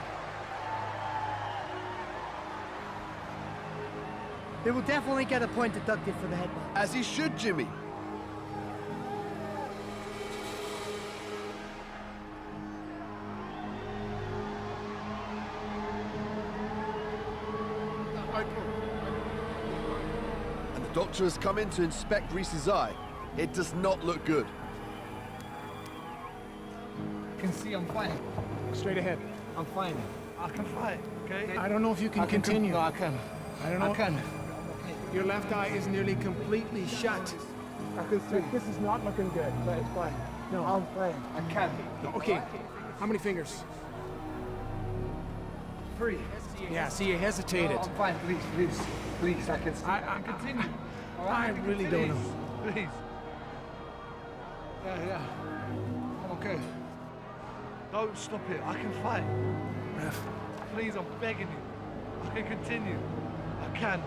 They will definitely get a point deducted for the headbutt. As he should, Jimmy. And the doctor has come in to inspect Reese's eye. It does not look good. I can see I'm fine. Straight ahead. I'm fine. I can fight, okay? I don't know if you can continue. No, I can. I don't know. I can. Your left eye is nearly completely shut. I can see. This is not looking good, but it's fine. No, I'm fine. I can. Okay. How many fingers? 3. Yeah, see, you hesitated. No, I'm fine. Please, please, please. I can see. I continue. I really don't know. Please. Yeah. I'm okay. Don't stop it. I can fight. Ref. Please, I'm begging you. I can continue. I can.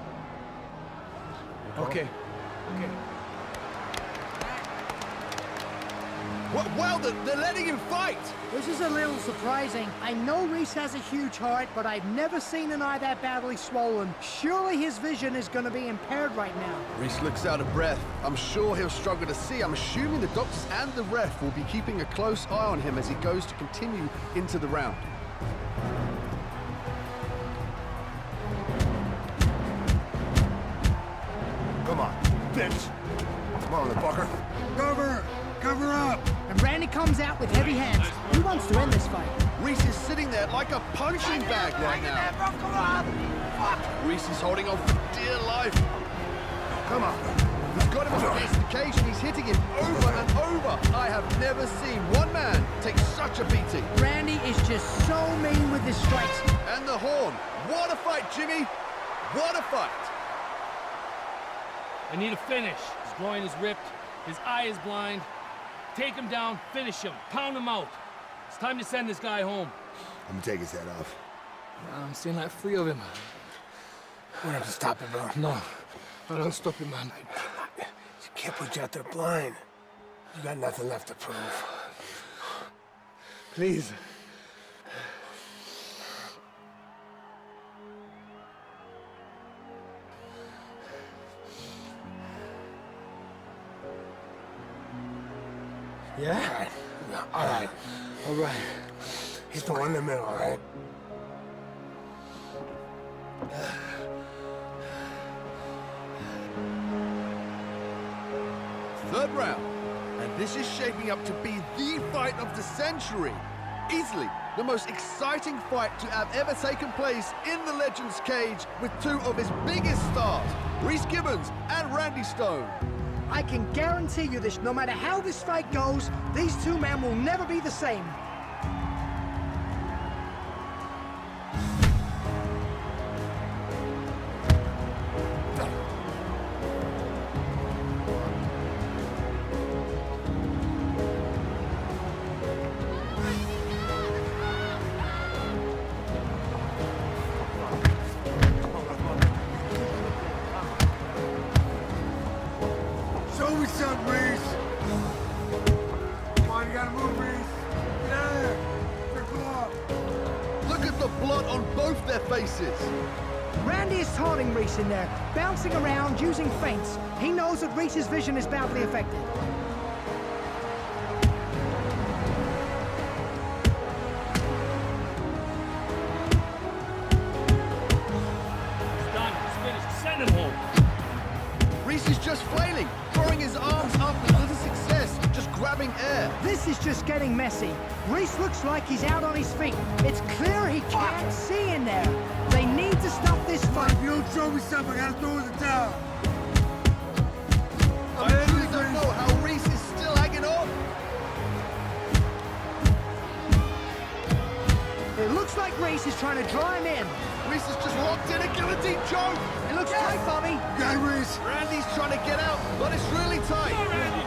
Okay. Well, they're letting him fight. This is a little surprising. I know Reese has a huge heart, but I've never seen an eye that badly swollen. Surely his vision is going to be impaired right now. Reese looks out of breath. I'm sure he'll struggle to see. I'm assuming the doctors and the ref will be keeping a close eye on him as he goes to continue into the round. Come on, bitch. Come on, motherfucker. Cover up! And Randy comes out with heavy hands. He wants to end this fight. Reese is sitting there like a punching bag right now. Reese is holding on for dear life. Come on. He's got him against the cage and he's hitting him over and over. I have never seen one man take such a beating. Randy is just so mean with his strikes. And the horn. What a fight, Jimmy. What a fight. I need a finish. His groin is ripped. His eye is blind. Take him down, finish him, pound him out. It's time to send this guy home. I'm gonna take his head off. I'm seeing like 3 of him. We have to stop him, bro. No, I don't stop him, man. You can't put you out there blind. You got nothing left to prove. Please. Yeah? All right. All right. He's the one in the middle, all right? Third round. And this is shaping up to be the fight of the century. Easily the most exciting fight to have ever taken place in the Legends cage with 2 of his biggest stars, Reese Gibbons and Randy Stone. I can guarantee you this, no matter how this fight goes, these 2 men will never be the same. Show me something, Reese. Come on, you gotta move, Reese. Get out of there. Circle up. Look at the blood on both their faces. Randy is taunting Reese in there, bouncing around, using feints. He knows that Reese's vision is badly affected. He's done. He's finished. Send him home. Reese is just flailing, throwing his arms up with little success, just grabbing air. This is just getting messy. Reese looks like he's out on his feet. It's clear he can't see in there. They need to stop this fight. If you don't show me something, I gotta throw in the towel. I truly don't know how Reese is still hanging on. It looks like Reese is trying to draw him in. Reese is just locked in a guillotine choke. It looks tight, Bobby. Got it, Reese. Randy's trying to get out, but it's really tight. Come on, Randy.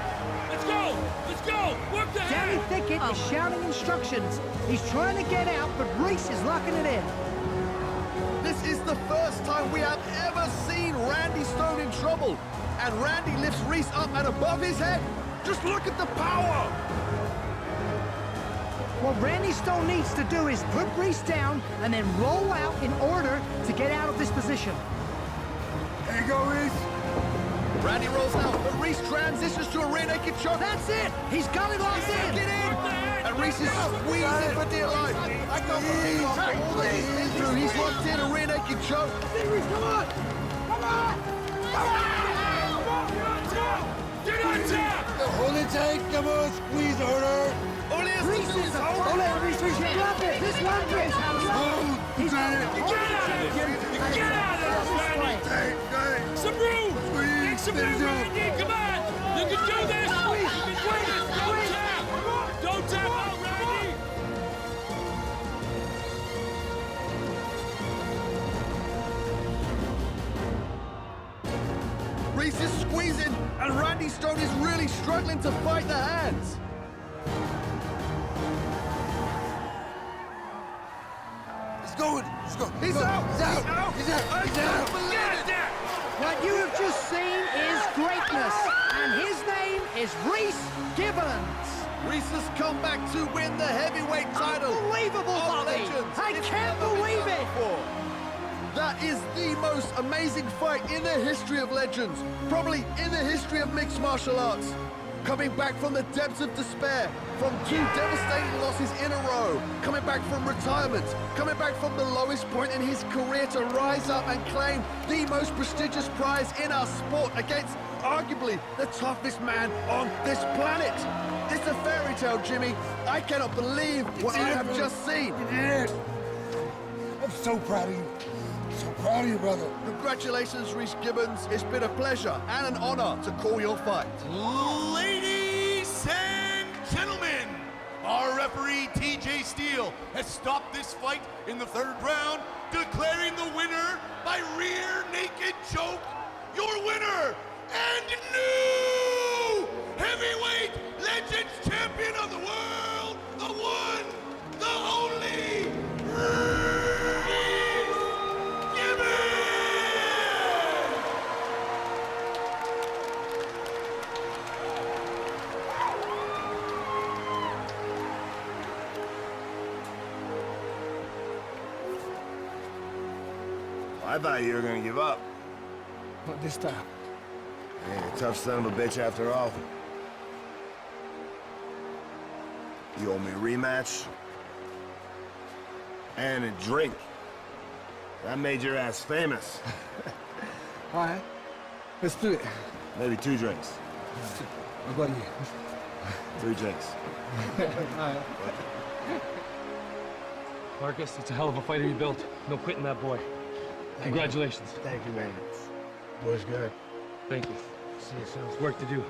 Let's go. Let's go. Work the Danny hand. Thicket is shouting instructions. He's trying to get out, but Reese is locking it in. This is the first time we have ever seen Randy Stone in trouble. And Randy lifts Reese up and above his head. Just look at the power. What Randy Stone needs to do is put Reese down and then roll out in order to get out of this position. There you go, Reese. Randy rolls out, but Reese transitions to a rear naked choke. That's it! He's got it locked in! Get in! And Reese is squeezing for dear life. I can't believe after all that he's been through, he's locked in a rear naked choke. Reese, come on! Come on! Come on! Get on top! Hold it tight, come on, squeeze harder. All he has Reese to do is is a... hold Hold it. on, Reese, you love it! This one, Reese! You got it. Get out of this! Get out of this, Randy! Tight. Some room! Squeeze. Make some room, Randy! Come on! You can do this! You can do this! Don't tap! Don't tap out, Randy! Reese is squeezing, and Randy Stone is really struggling to fight the hands. He's going. He's going. He's out! He's out! He's out! He's out! What you have just seen is greatness, and his name is Reese Gibbons. Reese has come back to win the heavyweight title. Unbelievable, of Bobby! Legends. I It's can't never been believe done it! before. That is the most amazing fight in the history of Legends, probably in the history of mixed martial arts. Coming back from the depths of despair, from 2 devastating losses in a row, coming back from retirement, coming back from the lowest point in his career to rise up and claim the most prestigious prize in our sport against arguably the toughest man on this planet. It's a fairy tale, Jimmy. I cannot believe what I have just seen. You did it. I'm so proud of you. So proud of you, brother. Congratulations, Reese Gibbons. It's been a pleasure and an honor to call your fight. Ladies and gentlemen, our referee TJ Steele has stopped this fight in the 3rd round, declaring the winner by rear naked choke. Your winner and new heavyweight Legends champion of the world, the one, the only, Reese Gibbons! I thought you were gonna give up. Not this time. Yeah, tough son of a bitch after all. You owe me a rematch and a drink. That made your ass famous. All right, let's do it. Maybe 2 drinks. I got you. 3 drinks. All right. Marcus, it's a hell of a fighter you built. No quitting that boy. Congratulations. Thank you, man. Boy's good. Thank you. See you soon. There's work to do.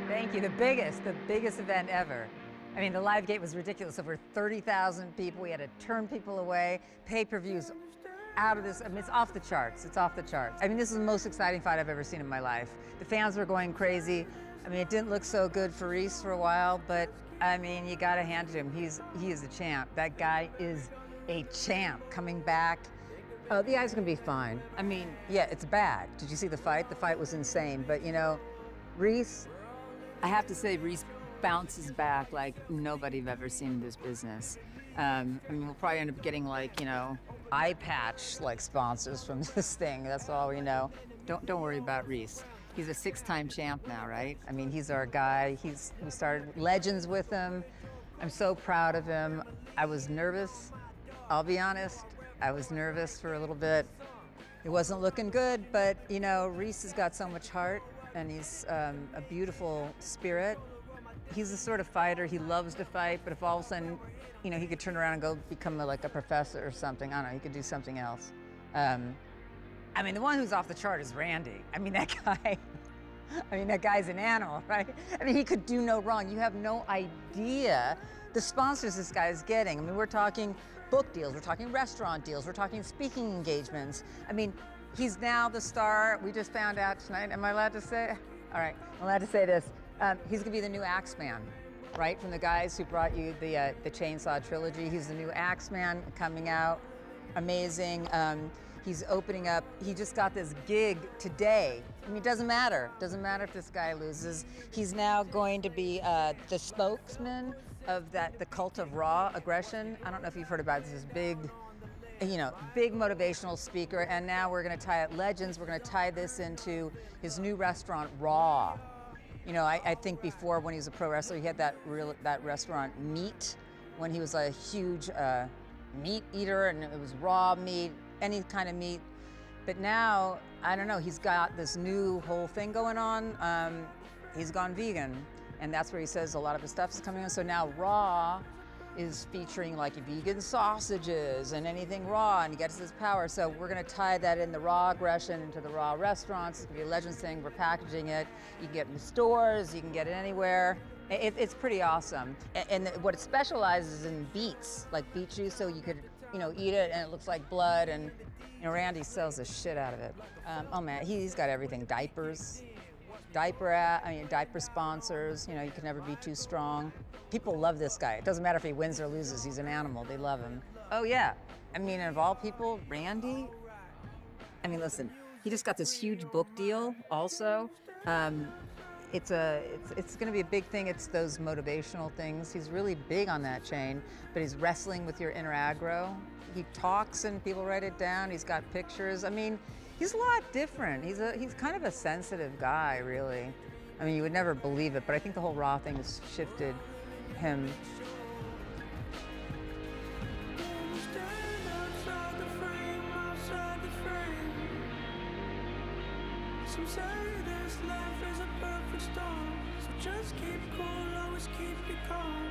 Thank you. The biggest event ever. I mean, the live gate was ridiculous. Over 30,000 people. We had to turn people away. Pay-per-views out of this. I mean, it's off the charts. It's off the charts. I mean, this is the most exciting fight I've ever seen in my life. The fans were going crazy. I mean, it didn't look so good for Reese for a while, but I mean, you got to hand it to him. He is a champ. That guy is a champ coming back. Oh, the guy's gonna be fine. I mean, yeah, it's bad. Did you see the fight? The fight was insane. But you know, Reese, I have to say, Reese bounces back like nobody I've ever seen in this business. I mean, we'll probably end up getting like, you know, eye patch like sponsors from this thing. That's all we know. Don't worry about Reese. He's a 6-time champ now, right? I mean, he's our guy. We started Legends with him. I'm so proud of him. I was nervous. I'll be honest. I was nervous for a little bit. It wasn't looking good, but you know, Reese has got so much heart, and he's a beautiful spirit. He's the sort of fighter, he loves to fight, but if all of a sudden, you know, he could turn around and go become like a professor or something, I don't know, he could do something else. I mean, the one who's off the chart is Randy. I mean, that guy's an animal, right? I mean, he could do no wrong. You have no idea the sponsors this guy is getting. I mean, we're talking book deals, we're talking restaurant deals, we're talking speaking engagements. I mean, he's now the star. We just found out tonight. Am I allowed to say? All right, I'm allowed to say this. He's gonna be the new Axeman, right? From the guys who brought you the Chainsaw trilogy. He's the new Axeman coming out. Amazing. He's opening up. He just got this gig today. I mean, it doesn't matter. Doesn't matter if this guy loses. He's now going to be the spokesman of the cult of raw aggression. I don't know if you've heard about this big, you know, big motivational speaker. And now we're going to tie it Legends. We're going to tie this into his new restaurant, Raw. You know, I think before when he was a pro wrestler, he had that restaurant Meat, when he was a huge meat eater, and it was raw meat, any kind of meat. But now, I don't know, he's got this new whole thing going on. He's gone vegan, and that's where he says a lot of his stuff is coming in. So now Raw is featuring like vegan sausages and anything raw, and he gets his power. So we're gonna tie that in the raw aggression into the raw restaurants. It's gonna be a Legends thing. We're packaging it. You can get it in the stores. You can get it anywhere. It's pretty awesome. And what it specializes in beets, like beet juice, so you could, eat it and it looks like blood. And Randy sells the shit out of it. Oh man, he's got everything. Diapers. Diaper sponsors, you can never be too strong. People love this guy. It doesn't matter if he wins or loses, he's an animal, they love him. Oh yeah, of all people, Randy, listen, he just got this huge book deal also. It's gonna be a big thing, it's those motivational things. He's really big on that chain, but he's wrestling with your inner aggro. He talks and people write it down, he's got pictures. He's a lot different. He's kind of a sensitive guy, really. You would never believe it, but I think the whole raw thing has shifted him. Some say this life is a perfect storm, so just keep cool, always keep it calm.